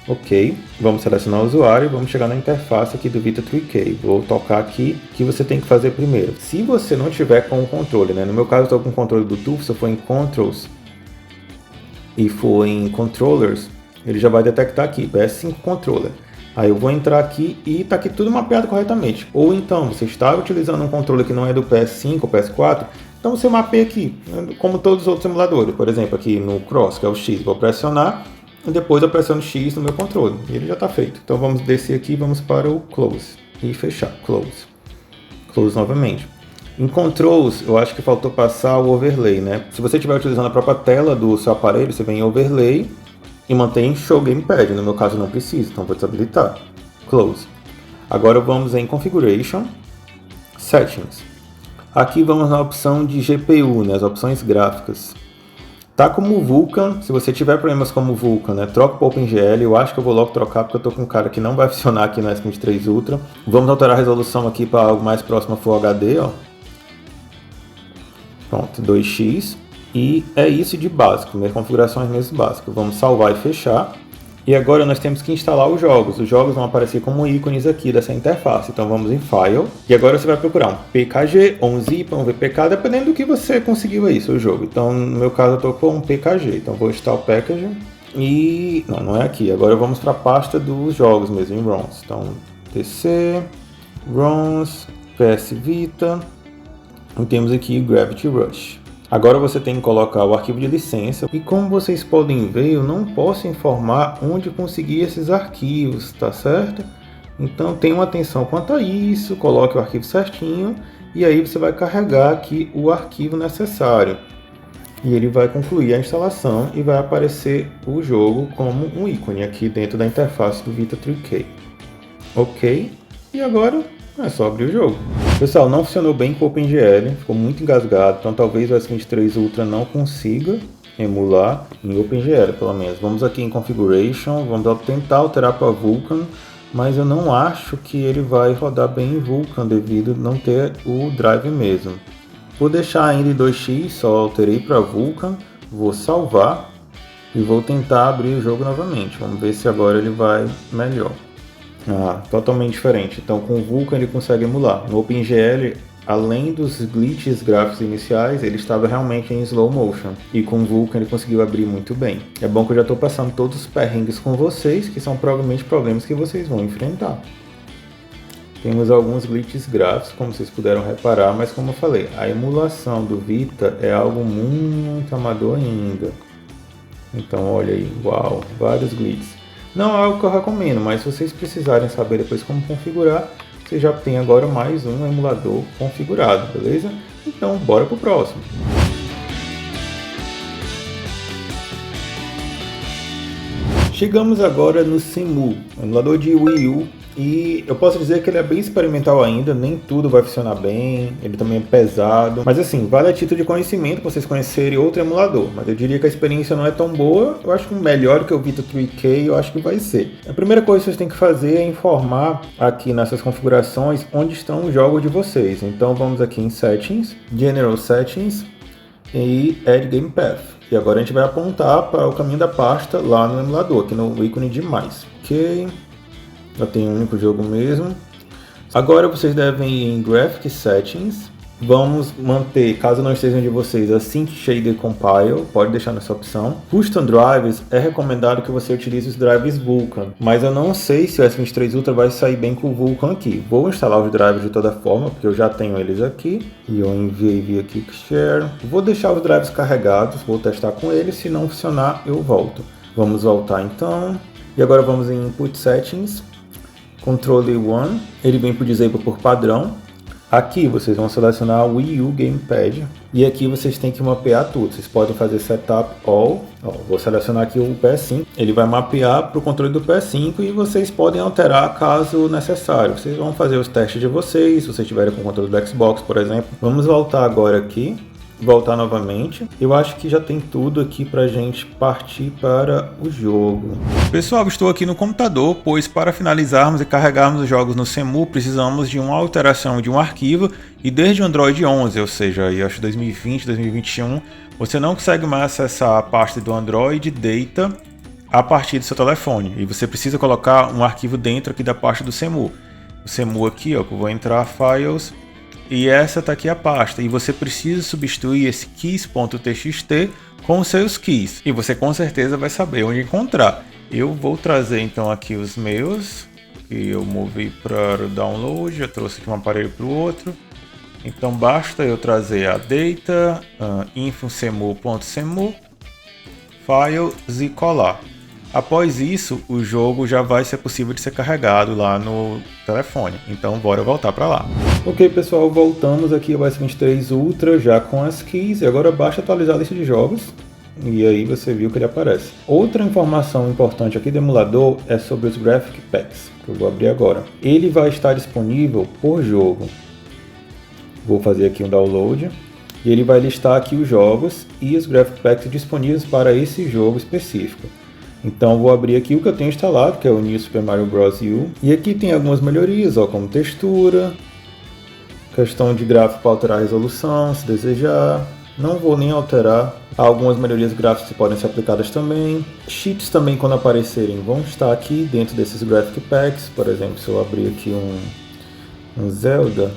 Ok, vamos selecionar o usuário e vamos chegar na interface aqui do Vita 3K. Vou tocar aqui o que você tem que fazer primeiro. Se você não tiver com o controle, né? No meu caso eu estou com o controle do Bluetooth, se eu for em Controls e for em Controllers, ele já vai detectar aqui, PS5 Controller. Aí eu vou entrar aqui e está aqui tudo mapeado corretamente. Ou então, você está utilizando um controle que não é do PS5 ou PS4, então você mapeia aqui, como todos os outros emuladores. Por exemplo, aqui no Cross, que é o X, vou pressionar e depois eu pressiono X no meu controle. E ele já está feito. Então vamos descer aqui e vamos para o Close. E fechar, Close. Close novamente. Em Controls, eu acho que faltou passar o Overlay, né? Se você estiver utilizando a própria tela do seu aparelho, você vem em Overlay e mantém Show Gamepad. No meu caso não precisa, então vou desabilitar. Close. Agora vamos em Configuration, Settings. Aqui vamos na opção de GPU, né, as opções gráficas. Tá como o Vulkan, se você tiver problemas como o Vulkan, né, troca para o OpenGL. Eu acho que eu vou logo trocar porque eu tô com um cara que não vai funcionar aqui no S23 Ultra. Vamos alterar a resolução aqui para algo mais próximo a Full HD, ó. Pronto, 2x. E é isso de básico, minhas configurações mesmo básicas. Vamos salvar e fechar. E agora nós temos que instalar os jogos. Os jogos vão aparecer como ícones aqui dessa interface. Então vamos em File. E agora você vai procurar um PKG ou um zip ou um VPK, dependendo do que você conseguiu aí, seu jogo. Então no meu caso eu estou com um PKG. Então vou instalar o package. E... não é aqui. Agora vamos para a pasta dos jogos mesmo, em ROMs. Então PC, ROMs, PS Vita, e temos aqui Gravity Rush. Agora você tem que colocar o arquivo de licença, e como vocês podem ver, eu não posso informar onde conseguir esses arquivos, tá certo? Então tenham atenção quanto a isso, coloque o arquivo certinho, e aí você vai carregar aqui o arquivo necessário. E ele vai concluir a instalação e vai aparecer o jogo como um ícone aqui dentro da interface do Vita 3K. Ok? E agora é só abrir o jogo. Pessoal, não funcionou bem com o OpenGL, ficou muito engasgado, então talvez o S23 Ultra não consiga emular em OpenGL, pelo menos. Vamos aqui em Configuration, vamos tentar alterar para Vulkan, mas eu não acho que ele vai rodar bem em Vulkan devido a não ter o drive mesmo. Vou deixar ainda em 2x, só alterei para Vulkan, vou salvar e vou tentar abrir o jogo novamente. Vamos ver se agora ele vai melhor. Totalmente diferente. Então com o Vulkan ele consegue emular. No OpenGL, além dos glitches gráficos iniciais, ele estava realmente em slow motion. E com o Vulkan ele conseguiu abrir muito bem. É bom que eu já estou passando todos os perrengues com vocês, que são provavelmente problemas que vocês vão enfrentar. Temos alguns glitches gráficos, como vocês puderam reparar, mas como eu falei, a emulação do Vita é algo muito amador ainda. Então olha aí, uau, vários glitches. Não é algo que eu recomendo, mas se vocês precisarem saber depois como configurar, você já tem agora mais um emulador configurado, beleza? Então bora pro próximo. Chegamos agora no Cemu, emulador de Wii U. E eu posso dizer que ele é bem experimental ainda, nem tudo vai funcionar bem, ele também é pesado. Mas assim, vale a título de conhecimento para vocês conhecerem outro emulador. Mas eu diria que a experiência não é tão boa, eu acho que melhor que o Vita 3K eu acho que vai ser. A primeira coisa que vocês têm que fazer é informar aqui nessas configurações onde estão os jogos de vocês. Então vamos aqui em Settings, General Settings e Add Game Path. E agora a gente vai apontar para o caminho da pasta lá no emulador, aqui no ícone de mais. Ok. Já tem um único jogo mesmo. Agora vocês devem ir em Graphic Settings. Vamos manter, caso não esteja de vocês, a Sync Shader Compile, pode deixar nessa opção. Custom Drives, é recomendado que você utilize os drives Vulkan, mas eu não sei se o S23 Ultra vai sair bem com o Vulkan aqui. Vou instalar os drives de toda forma, porque eu já tenho eles aqui. E eu enviei via Kickshare. Vou deixar os drives carregados, vou testar com eles, se não funcionar eu volto. Vamos voltar então. E agora vamos em Input Settings. Controle 1, ele vem por Disable por padrão. Aqui vocês vão selecionar o Wii U Gamepad e aqui vocês têm que mapear tudo. Vocês podem fazer Setup All. Vou selecionar aqui o PS5. Ele vai mapear para o controle do PS5 e vocês podem alterar caso necessário. Vocês vão fazer os testes de vocês, se vocês estiverem com o controle do Xbox, por exemplo. Vamos voltar agora aqui. Voltar novamente. Eu acho que já tem tudo aqui pra gente partir para o jogo. Pessoal, estou aqui no computador, pois para finalizarmos e carregarmos os jogos no Cemu, precisamos de uma alteração de um arquivo e desde o Android 11, ou seja, eu acho 2020, 2021, você não consegue mais acessar a pasta do Android Data a partir do seu telefone e você precisa colocar um arquivo dentro aqui da pasta do Cemu. O Cemu aqui, ó, que eu vou entrar Files. E essa tá aqui a pasta, e você precisa substituir esse keys.txt com os seus keys, e você com certeza vai saber onde encontrar. Eu vou trazer então aqui os meus, que eu movi para o download, já trouxe de um aparelho para o outro. Então basta eu trazer a data, info.cemu.cemu, files e colar. Após isso, o jogo já vai ser possível de ser carregado lá no telefone. Então, bora voltar para lá. Ok, pessoal, voltamos aqui ao S23 Ultra já com as keys. E agora basta atualizar a lista de jogos. E aí você viu que ele aparece. Outra informação importante aqui do emulador é sobre os Graphic Packs, que eu vou abrir agora. Ele vai estar disponível por jogo. Vou fazer aqui um download. E ele vai listar aqui os jogos e os Graphic Packs disponíveis para esse jogo específico. Então vou abrir aqui o que eu tenho instalado, que é o New Super Mario Bros. U. E aqui tem algumas melhorias, ó, como textura, questão de gráfico para alterar a resolução, se desejar. Não vou nem alterar. Há algumas melhorias gráficas que podem ser aplicadas também. Cheats também, quando aparecerem, vão estar aqui dentro desses Graphic Packs. Por exemplo, se eu abrir aqui um Zelda,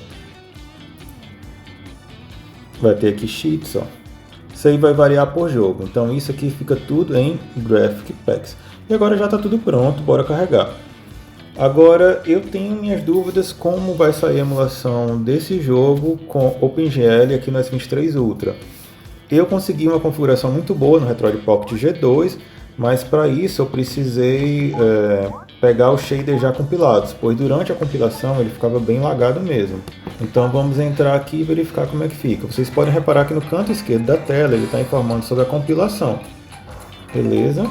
vai ter aqui cheats, ó. Isso aí vai variar por jogo, então isso aqui fica tudo em Graphic Packs. E agora já está tudo pronto, bora carregar. Agora, eu tenho minhas dúvidas como vai sair a emulação desse jogo com OpenGL aqui no S23 Ultra. Eu consegui uma configuração muito boa no Retroid Pocket G2, mas para isso eu precisei pegar os shaders já compilados, pois durante a compilação ele ficava bem lagado mesmo. Então vamos entrar aqui e verificar como é que fica. Vocês podem reparar que no canto esquerdo da tela ele está informando sobre a compilação. Beleza?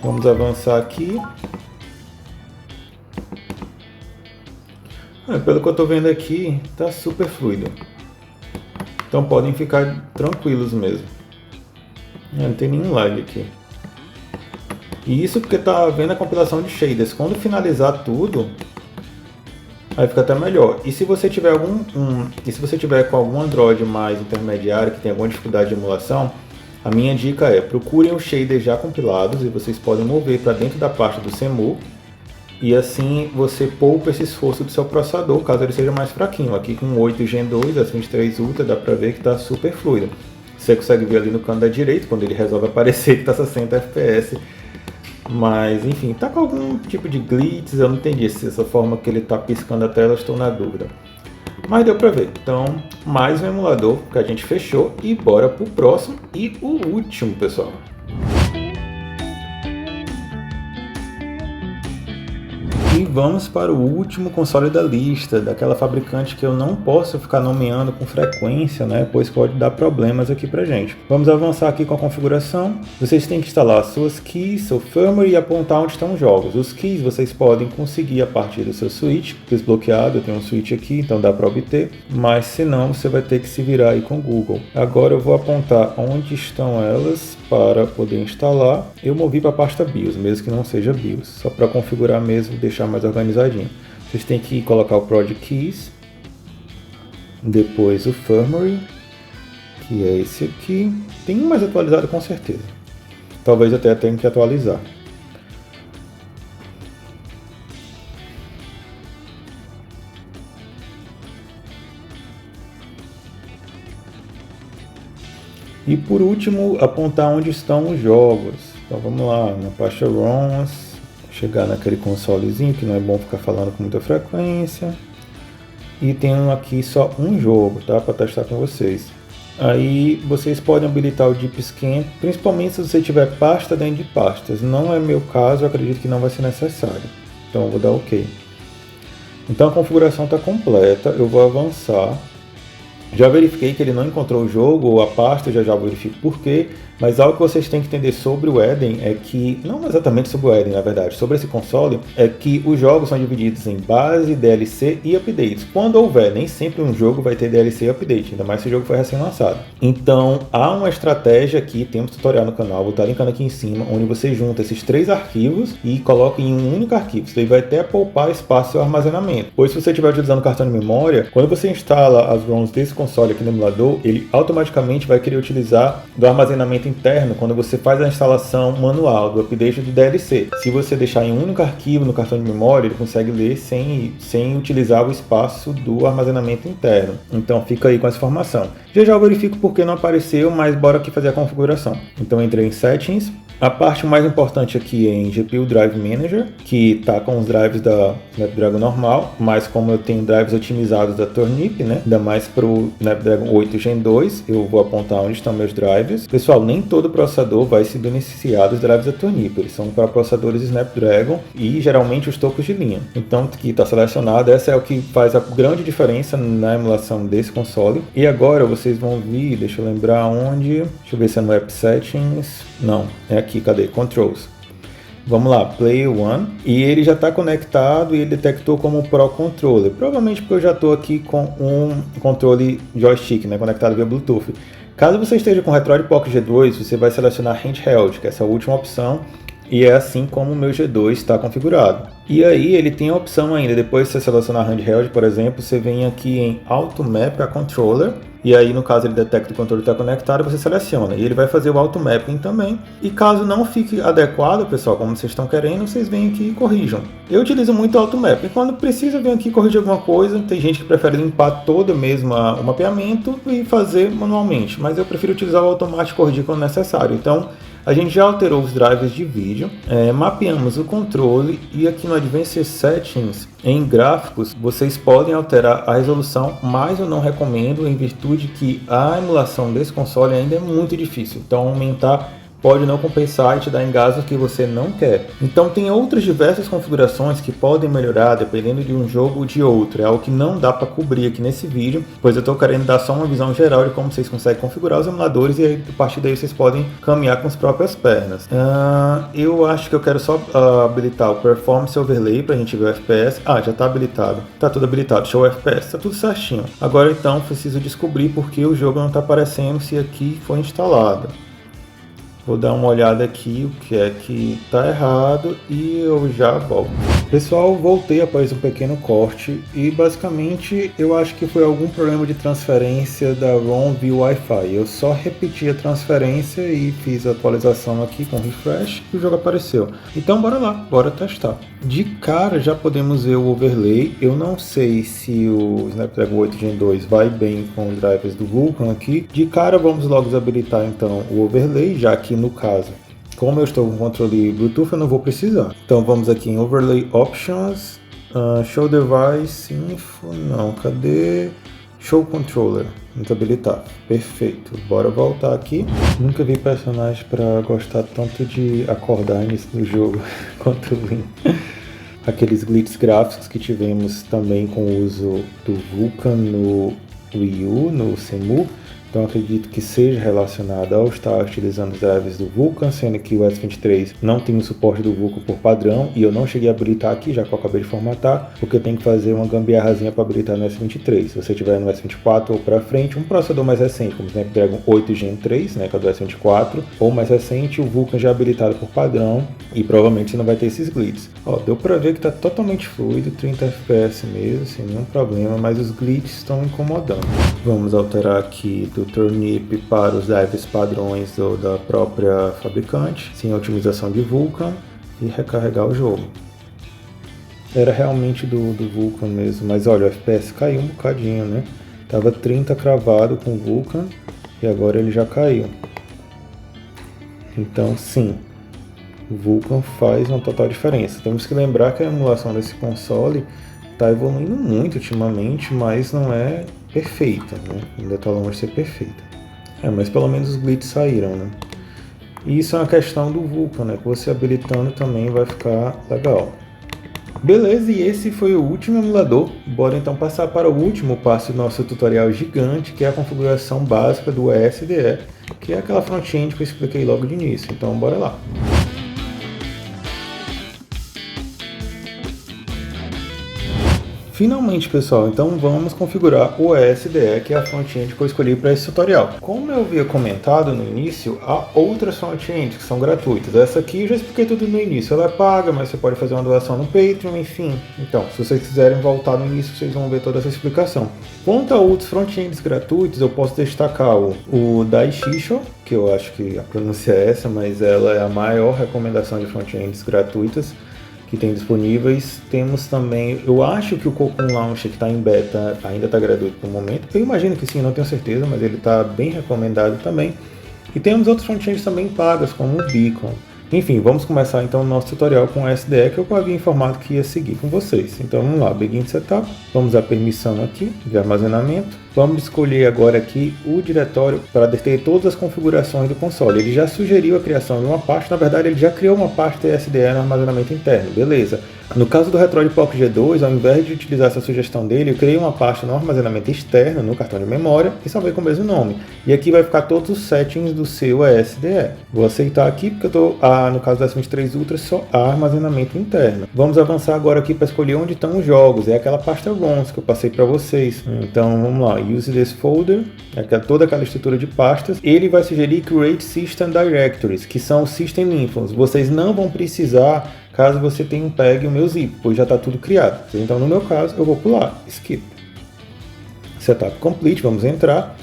Vamos avançar aqui. Pelo que eu estou vendo aqui, está super fluido. Então podem ficar tranquilos mesmo. Não tem nenhum lag aqui. E isso porque está vendo a compilação de shaders. Quando finalizar tudo, aí fica até melhor. E se você tiver com algum Android mais intermediário que tem alguma dificuldade de emulação, a minha dica é procurem os shaders já compilados e vocês podem mover para dentro da pasta do CEMU. E assim você poupa esse esforço do seu processador, caso ele seja mais fraquinho. Aqui com o 8 Gen 2, S23 Ultra, dá pra ver que está super fluido. Você consegue ver ali no canto da direita, quando ele resolve aparecer, que está 60 FPS. Mas enfim, tá com algum tipo de glitch, eu não entendi se essa forma que ele está piscando a tela, estou na dúvida. Mas deu pra ver. Então, mais um emulador que a gente fechou e bora pro próximo e o último, pessoal. E vamos para o último console da lista, daquela fabricante que eu não posso ficar nomeando com frequência, né? Pois pode dar problemas aqui pra gente. Vamos avançar aqui com a configuração. Vocês têm que instalar suas keys, seu firmware e apontar onde estão os jogos. Os keys vocês podem conseguir a partir do seu Switch, desbloqueado, eu tenho um Switch aqui, então dá para obter. Mas se não, você vai ter que se virar aí com o Google. Agora eu vou apontar onde estão elas para poder instalar. Eu movi para a pasta BIOS, mesmo que não seja BIOS, só para configurar mesmo, deixar mais organizadinho. Vocês têm que colocar o Project Keys, depois o Firmware, que é esse aqui. Tem um mais atualizado com certeza. Talvez até tenha que atualizar. E por último, apontar onde estão os jogos. Então vamos lá, na pasta ROMs, chegar naquele consolezinho que não é bom ficar falando com muita frequência. E tem aqui só um jogo, tá? Para testar com vocês. Aí vocês podem habilitar o Deep Scan, principalmente se você tiver pasta dentro de pastas. Não é meu caso, eu acredito que não vai ser necessário. Então eu vou dar OK. Então a configuração está completa, eu vou avançar. Já verifiquei que ele não encontrou o jogo ou a pasta, já verifico por quê, mas algo que vocês têm que entender sobre o Eden é que, não exatamente sobre o Eden na verdade, sobre esse console, é que os jogos são divididos em base, DLC e updates. Quando houver, nem sempre um jogo vai ter DLC e update, ainda mais se o jogo foi recém-lançado. Então, há uma estratégia aqui, temos tutorial no canal, vou estar linkando aqui em cima, onde você junta esses 3 arquivos e coloca em um único arquivo. Isso daí vai até poupar espaço e armazenamento. Pois se você estiver utilizando cartão de memória, quando você instala as ROMs desse console aqui no emulador, ele automaticamente vai querer utilizar do armazenamento interno quando você faz a instalação manual do update do DLC. Se você deixar em um único arquivo no cartão de memória, ele consegue ler sem utilizar o espaço do armazenamento interno. Então fica aí com essa informação. Já eu verifico porque não apareceu, mas bora aqui fazer a configuração. Então entrei em Settings. A parte mais importante aqui é em GPU Drive Manager, que está com os drives da Snapdragon normal, mas como eu tenho drives otimizados da Turnip, né, ainda mais para o Snapdragon 8 Gen 2, eu vou apontar onde estão meus drives. Pessoal, nem todo processador vai se beneficiar dos drives da Turnip, eles são para processadores Snapdragon e geralmente os topos de linha. Então aqui está selecionado, essa é o que faz a grande diferença na emulação desse console. E agora vocês vão vir, deixa eu lembrar onde, deixa eu ver se é no App Settings, não, é aqui, cadê? Controls. Vamos lá, Play One. E ele já está conectado e ele detectou como Pro Controller. Provavelmente porque eu já estou aqui com um controle joystick, né, conectado via Bluetooth. Caso você esteja com o Retroid Pocket G2, você vai selecionar Handheld, que é essa última opção. E é assim como o meu G2 está configurado. E aí ele tem a opção ainda, depois de você selecionar Handheld, por exemplo, você vem aqui em Auto Map a Controller. E aí no caso ele detecta que o controle está conectado, você seleciona. E ele vai fazer o Auto Mapping também. E caso não fique adequado, pessoal, como vocês estão querendo, vocês vêm aqui e corrijam. Eu utilizo muito o Auto Mapping. Quando precisa, eu venho aqui e corrigir alguma coisa. Tem gente que prefere limpar todo mesmo o mapeamento e fazer manualmente. Mas eu prefiro utilizar o automático e corrigir quando necessário. Então, A gente já alterou os drivers de vídeo, mapeamos o controle e aqui no Advanced Settings, em gráficos, vocês podem alterar a resolução, mas eu não recomendo em virtude que a emulação desse console ainda é muito difícil. Então aumentar pode não compensar e te dar engasgo que você não quer. Então tem outras diversas configurações que podem melhorar dependendo de um jogo ou de outro. É algo que não dá para cobrir aqui nesse vídeo, pois eu estou querendo dar só uma visão geral de como vocês conseguem configurar os emuladores e aí, a partir daí vocês podem caminhar com as próprias pernas. Eu acho que eu quero só habilitar o Performance Overlay para a gente ver o FPS. Já está habilitado. Está tudo habilitado. Show FPS. Está tudo certinho. Agora então preciso descobrir porque o jogo não está aparecendo se aqui foi instalado. Vou dar uma olhada aqui o que é que está errado e eu já volto. Pessoal, voltei após um pequeno corte e basicamente eu acho que foi algum problema de transferência da ROM via Wi-Fi. Eu só repeti a transferência e fiz a atualização aqui com refresh e o jogo apareceu. Então bora lá, bora testar. De cara já podemos ver o overlay. Eu não sei se o Snapdragon 8 Gen 2 vai bem com os drivers do Vulkan aqui. De cara vamos logo desabilitar então o overlay, já que no caso, como eu estou com controle Bluetooth, eu não vou precisar. Então vamos aqui em Overlay Options, Show Device, Info, não, cadê? Show Controller, desabilitar, perfeito. Bora voltar aqui. Nunca vi personagem para gostar tanto de acordar nisso do jogo quanto o Link. Aqueles glitches gráficos que tivemos também com o uso do Vulkan no Wii U, no Cemu. Então acredito que seja relacionado ao estar utilizando os drivers do Vulkan, sendo que o S23 não tem o suporte do Vulkan por padrão e eu não cheguei a habilitar aqui, já que eu acabei de formatar, porque tem que fazer uma gambiarrazinha para habilitar no S23. Se você tiver no S24 ou para frente, um processador mais recente, como o Snapdragon 8 Gen 3, né, que é do S24, ou mais recente, o Vulkan já é habilitado por padrão e provavelmente você não vai ter esses glitches. Deu para ver que está totalmente fluido, 30 FPS mesmo, sem nenhum problema, mas os glitches estão incomodando. Vamos alterar aqui do Turnip para os drivers padrões da própria fabricante, sem otimização de Vulkan, e recarregar o jogo. Era realmente do Vulkan mesmo, mas olha, o FPS caiu um bocadinho, né? Tava 30 cravado com o Vulkan e agora ele já caiu. Então sim, o Vulkan faz uma total diferença. Temos que lembrar que a emulação desse console está evoluindo muito ultimamente, mas não é perfeita, né? Ainda está longe de ser perfeita. Mas pelo menos os glitches saíram, né? E isso é uma questão do Vulkan, né? Que você habilitando também vai ficar legal. Beleza, e esse foi o último emulador. Bora então passar para o último passo do nosso tutorial gigante, que é a configuração básica do ESDE, que é aquela front-end que eu expliquei logo de início. Então bora lá. Finalmente, pessoal, então vamos configurar o ESDE, que é a front-end que eu escolhi para esse tutorial. Como eu havia comentado no início, há outras front-ends que são gratuitas. Essa aqui eu já expliquei tudo no início, ela é paga, mas você pode fazer uma doação no Patreon, enfim. Então, se vocês quiserem voltar no início, vocês vão ver toda essa explicação. Quanto a outros front-ends gratuitos, eu posso destacar o Daishisho, que eu acho que a pronúncia é essa, mas ela é a maior recomendação de front-ends gratuitas que tem disponíveis. Temos também, eu acho que o Cocoon Launcher, que está em beta, ainda está gratuito por momento. Eu imagino que sim, não tenho certeza, mas ele está bem recomendado também. E temos outros front-ends também pagas, como o Beacon. Enfim, vamos começar então o nosso tutorial com o SDE, que eu havia informado que ia seguir com vocês. Então vamos lá, Begin Setup, vamos à permissão aqui de armazenamento. Vamos escolher agora aqui o diretório para ter todas as configurações do console. Ele já sugeriu a criação de uma pasta, na verdade ele já criou uma pasta SDE no armazenamento interno, beleza. No caso do Retroid Pocket G2, ao invés de utilizar essa sugestão dele, eu criei uma pasta no armazenamento externo, no cartão de memória, e salvei com o mesmo nome. E aqui vai ficar todos os settings do seu SDE. Vou aceitar aqui, porque eu estou, no caso do S23 Ultra, só há armazenamento interno. Vamos avançar agora aqui para escolher onde estão os jogos. É aquela pasta ROMs que eu passei para vocês. Então vamos lá, use this folder, toda aquela estrutura de pastas. Ele vai sugerir Create System Directories, que são os System Infos. Vocês não vão precisar caso você tenha um PEG e o meu zip, pois já está tudo criado. Então, no meu caso, eu vou pular, skip. Setup complete, vamos entrar.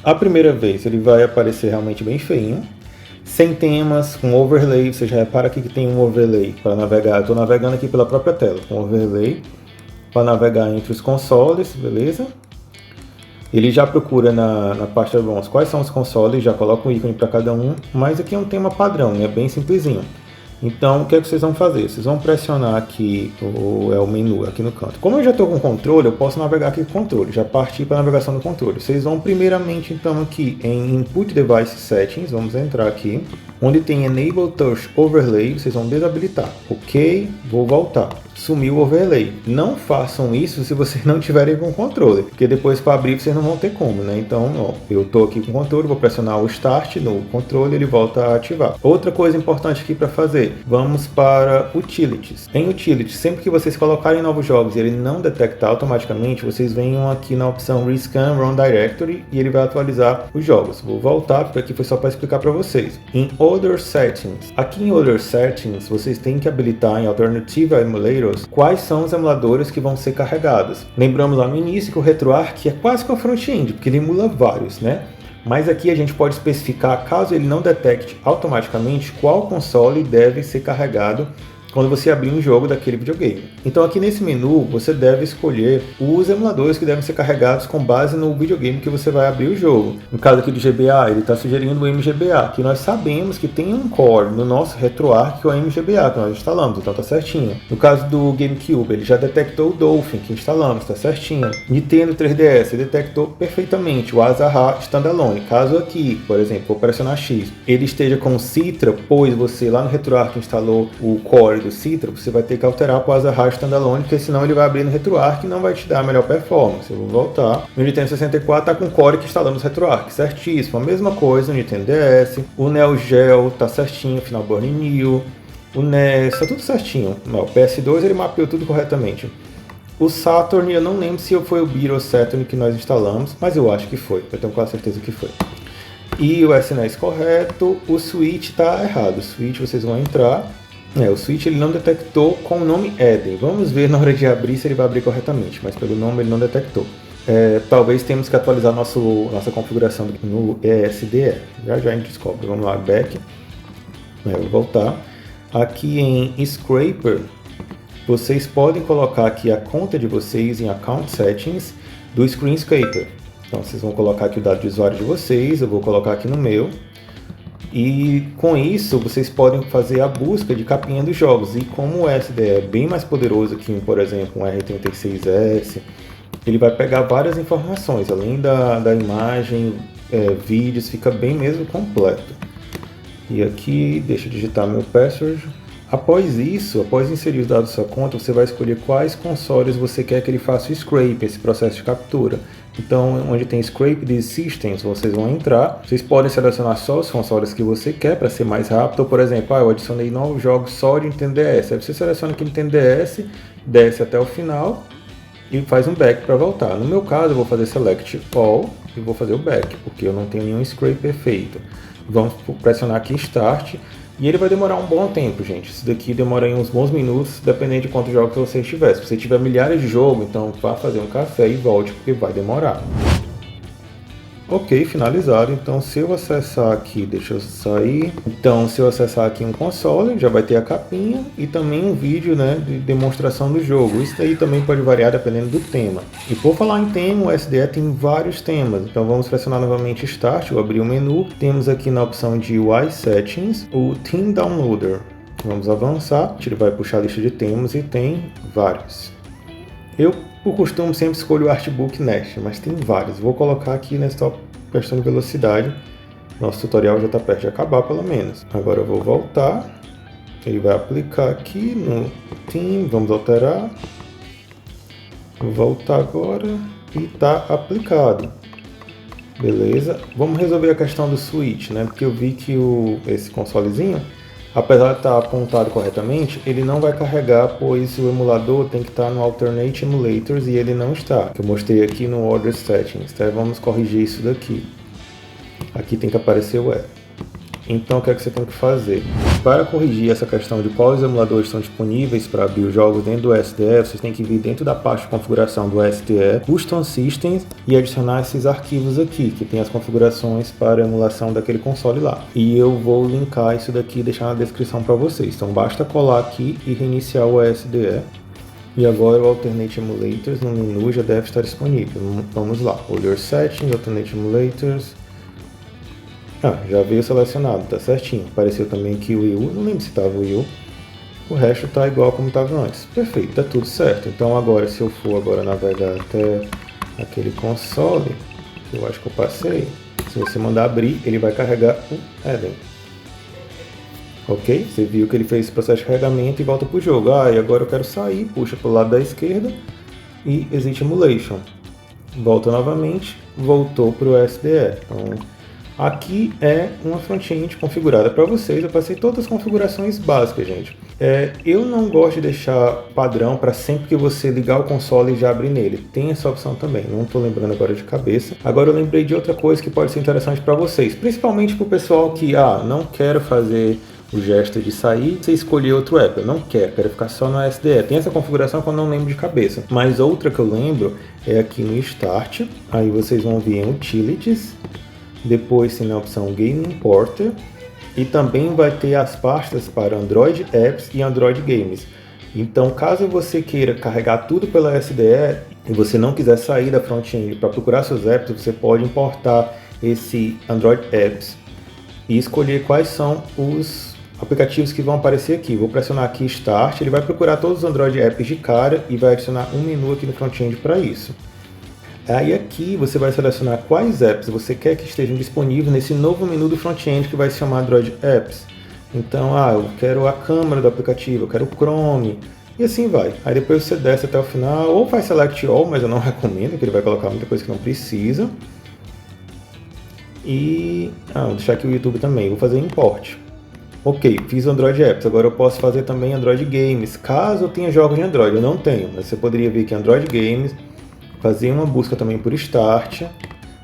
A primeira vez ele vai aparecer realmente bem feinho, sem temas, com overlay. Você já repara aqui que tem um overlay para navegar. Eu estou navegando aqui pela própria tela, com overlay, para navegar entre os consoles, beleza? Ele já procura na pasta ROMs quais são os consoles, já coloca um ícone para cada um, mas aqui é um tema padrão, é bem simplesinho. Então, o que é que vocês vão fazer? Vocês vão pressionar aqui o menu, aqui no canto. Como eu já estou com o controle, eu posso navegar aqui com o controle, já partir para a navegação do controle. Vocês vão primeiramente, então, aqui em Input Device Settings, vamos entrar aqui, onde tem Enable Touch Overlay, vocês vão desabilitar. Ok, vou voltar. Sumiu o overlay. Não façam isso se vocês não tiverem com o controle, porque depois para abrir vocês não vão ter como, né? Então, ó, eu estou aqui com o controle, vou pressionar o Start no controle, ele volta a ativar. Outra coisa importante aqui para fazer, vamos para Utilities. Em Utilities, sempre que vocês colocarem novos jogos e ele não detectar automaticamente, vocês venham aqui na opção Rescan Run Directory e ele vai atualizar os jogos. Vou voltar, porque aqui foi só para explicar para vocês. Em Other Settings, aqui em Other Settings, vocês têm que habilitar em Alternative Emulators quais são os emuladores que vão ser carregados. Lembramos lá no início que o RetroArch é quase que o front-end, porque ele emula vários, né? Mas aqui a gente pode especificar, caso ele não detecte automaticamente, qual console deve ser carregado quando você abrir um jogo daquele videogame. Então aqui nesse menu você deve escolher os emuladores que devem ser carregados com base no videogame que você vai abrir o jogo. No caso aqui do GBA, ele está sugerindo o MGBA, que nós sabemos que tem um core no nosso RetroArch que é o MGBA, que nós instalamos, então está certinho. No caso do GameCube, ele já detectou o Dolphin, que instalamos, está certinho. Nintendo 3DS, ele detectou perfeitamente o Azaha Standalone. Caso aqui, por exemplo, vou pressionar X, ele esteja com o Citra, pois você lá no RetroArch instalou o core do Citra, você vai ter que alterar para o Azaha Standalone, porque senão ele vai abrir no RetroArch e não vai te dar a melhor performance. Eu vou voltar. No Nintendo 64 está com o core que instalamos no RetroArch, certíssimo. A mesma coisa no Nintendo DS, o Neo Geo tá certinho, Final Burn New, o NES, tá tudo certinho. O PS2 ele mapeou tudo corretamente. O Saturn, eu não lembro se foi o Beat ou Saturn que nós instalamos, mas eu acho que foi, eu tenho quase certeza que foi. E o SNES correto, o Switch está errado. O Switch vocês vão entrar. O Switch ele não detectou com o nome Eden. Vamos ver na hora de abrir se ele vai abrir corretamente, mas pelo nome ele não detectou. Talvez temos que atualizar nossa configuração no ESDE. Já a gente descobre. Vamos lá, back. Vou voltar. Aqui em Scraper, vocês podem colocar aqui a conta de vocês em Account Settings do Screenscraper. Então vocês vão colocar aqui o dado de usuário de vocês, eu vou colocar aqui no meu. E com isso vocês podem fazer a busca de capinha dos jogos. E como o SDE é bem mais poderoso que, por exemplo, um R36S, ele vai pegar várias informações, além da imagem, vídeos, fica bem mesmo completo. E aqui, deixa eu digitar meu password. Após isso, após inserir os dados da sua conta, você vai escolher quais consoles você quer que ele faça o scrape, esse processo de captura. Então, onde tem Scrape these Systems, vocês vão entrar. Vocês podem selecionar só os consoles que você quer para ser mais rápido. Ou, por exemplo, eu adicionei novos jogos só de Nintendo DS. Aí você seleciona aqui Nintendo DS, desce até o final e faz um back para voltar. No meu caso, eu vou fazer Select All e vou fazer o back, porque eu não tenho nenhum scrape perfeito. Vamos pressionar aqui Start. E ele vai demorar um bom tempo, gente. Isso daqui demora aí uns bons minutos, dependendo de quantos jogos você tiver. Se você tiver milhares de jogos, então vá fazer um café e volte, porque vai demorar. Ok, finalizado. Então se eu acessar aqui, deixa eu sair. Então se eu acessar aqui um console, já vai ter a capinha e também um vídeo, né, de demonstração do jogo. Isso daí também pode variar dependendo do tema. E por falar em tema, o SDE tem vários temas. Então vamos pressionar novamente Start, eu abri o menu. Temos aqui na opção de UI Settings o Theme Downloader. Vamos avançar, ele vai puxar a lista de temas e tem vários. Eu, por costume, sempre escolho o Artbook Nest, mas tem vários. Vou colocar aqui nessa questão de velocidade. Nosso tutorial já está perto de acabar, pelo menos. Agora eu vou voltar. Ele vai aplicar aqui no Theme. Vamos alterar. Vou voltar agora e está aplicado. Beleza. Vamos resolver a questão do Switch, né? Porque eu vi que esse consolezinho, apesar de estar apontado corretamente, ele não vai carregar, pois o emulador tem que estar no Alternate Emulators e ele não está. Eu mostrei aqui no Order Settings, tá? Vamos corrigir isso daqui. Aqui tem que aparecer o E. Então o que é que você tem que fazer? Para corrigir essa questão de quais emuladores estão disponíveis para abrir os jogos dentro do SDE, vocês têm que vir dentro da pasta de configuração do SDE, Custom Systems, e adicionar esses arquivos aqui, que tem as configurações para a emulação daquele console lá. E eu vou linkar isso daqui e deixar na descrição para vocês. Então basta colar aqui e reiniciar o SDE. E agora o Alternate Emulators no menu já deve estar disponível. Vamos lá, Olhar Settings, Alternate Emulators. Já veio selecionado, tá certinho. Apareceu também aqui o Wii U, não lembro se estava o Wii U. O resto tá igual como estava antes. Perfeito, tá tudo certo. Então agora, se eu for agora navegar até aquele console, que eu acho que eu passei, se você mandar abrir, ele vai carregar o Eden. Ok? Você viu que ele fez esse processo de carregamento e volta para o jogo. E agora eu quero sair, puxa para o lado da esquerda e Exit Emulation. Volta novamente, voltou para o SDE. Então, aqui é uma front-end configurada para vocês. Eu passei todas as configurações básicas, gente. Eu não gosto de deixar padrão para sempre que você ligar o console e já abrir nele. Tem essa opção também, não estou lembrando agora de cabeça. Agora eu lembrei de outra coisa que pode ser interessante para vocês, principalmente para o pessoal que não quero fazer o gesto de sair e você escolher outro app. Eu não quero ficar só no SDE. Tem essa configuração que eu não lembro de cabeça. Mas outra que eu lembro é aqui no Start. Aí vocês vão vir em Utilities. Depois tem na opção Game Importer. E também vai ter as pastas para Android Apps e Android Games. Então, caso você queira carregar tudo pela SDE e você não quiser sair da front-end para procurar seus apps, você pode importar esse Android Apps e escolher quais são os aplicativos que vão aparecer aqui. Vou pressionar aqui Start, ele vai procurar todos os Android Apps de cara e vai adicionar um menu aqui no front-end para isso. Aí aqui você vai selecionar quais apps você quer que estejam disponíveis nesse novo menu do front-end que vai se chamar Android Apps. Então, eu quero a câmera do aplicativo, eu quero o Chrome, e assim vai. Aí depois você desce até o final, ou faz Select All, mas eu não recomendo, porque ele vai colocar muita coisa que não precisa. E, vou deixar aqui o YouTube também, vou fazer Import. Ok, fiz o Android Apps, agora eu posso fazer também Android Games, caso eu tenha jogos de Android, eu não tenho, mas você poderia vir aqui Android Games, fazer uma busca também por Start,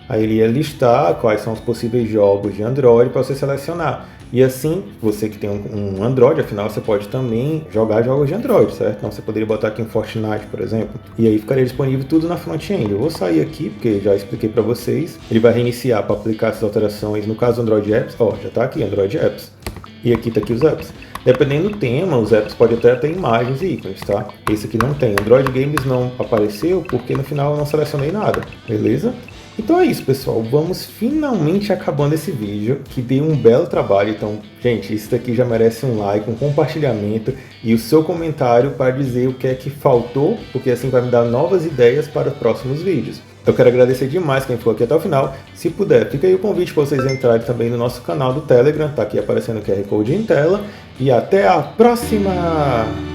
aí ele ia listar quais são os possíveis jogos de Android para você selecionar. E assim, você que tem um Android, afinal você pode também jogar jogos de Android, certo? Então você poderia botar aqui um Fortnite, por exemplo, e aí ficaria disponível tudo na front-end. Eu vou sair aqui, porque já expliquei para vocês, ele vai reiniciar para aplicar essas alterações, no caso do Android Apps, já está aqui, Android Apps. E aqui tá aqui os apps. Dependendo do tema, os apps podem até ter imagens e ícones, tá? Esse aqui não tem. Android Games não apareceu porque no final eu não selecionei nada, beleza? Então é isso, pessoal. Vamos finalmente acabando esse vídeo, que deu um belo trabalho. Então, gente, isso daqui já merece um like, um compartilhamento e o seu comentário para dizer o que é que faltou, porque assim vai me dar novas ideias para os próximos vídeos. Eu quero agradecer demais quem ficou aqui até o final. Se puder, fica aí o convite para vocês entrarem também no nosso canal do Telegram. Tá aqui aparecendo o QR Code em tela. E até a próxima!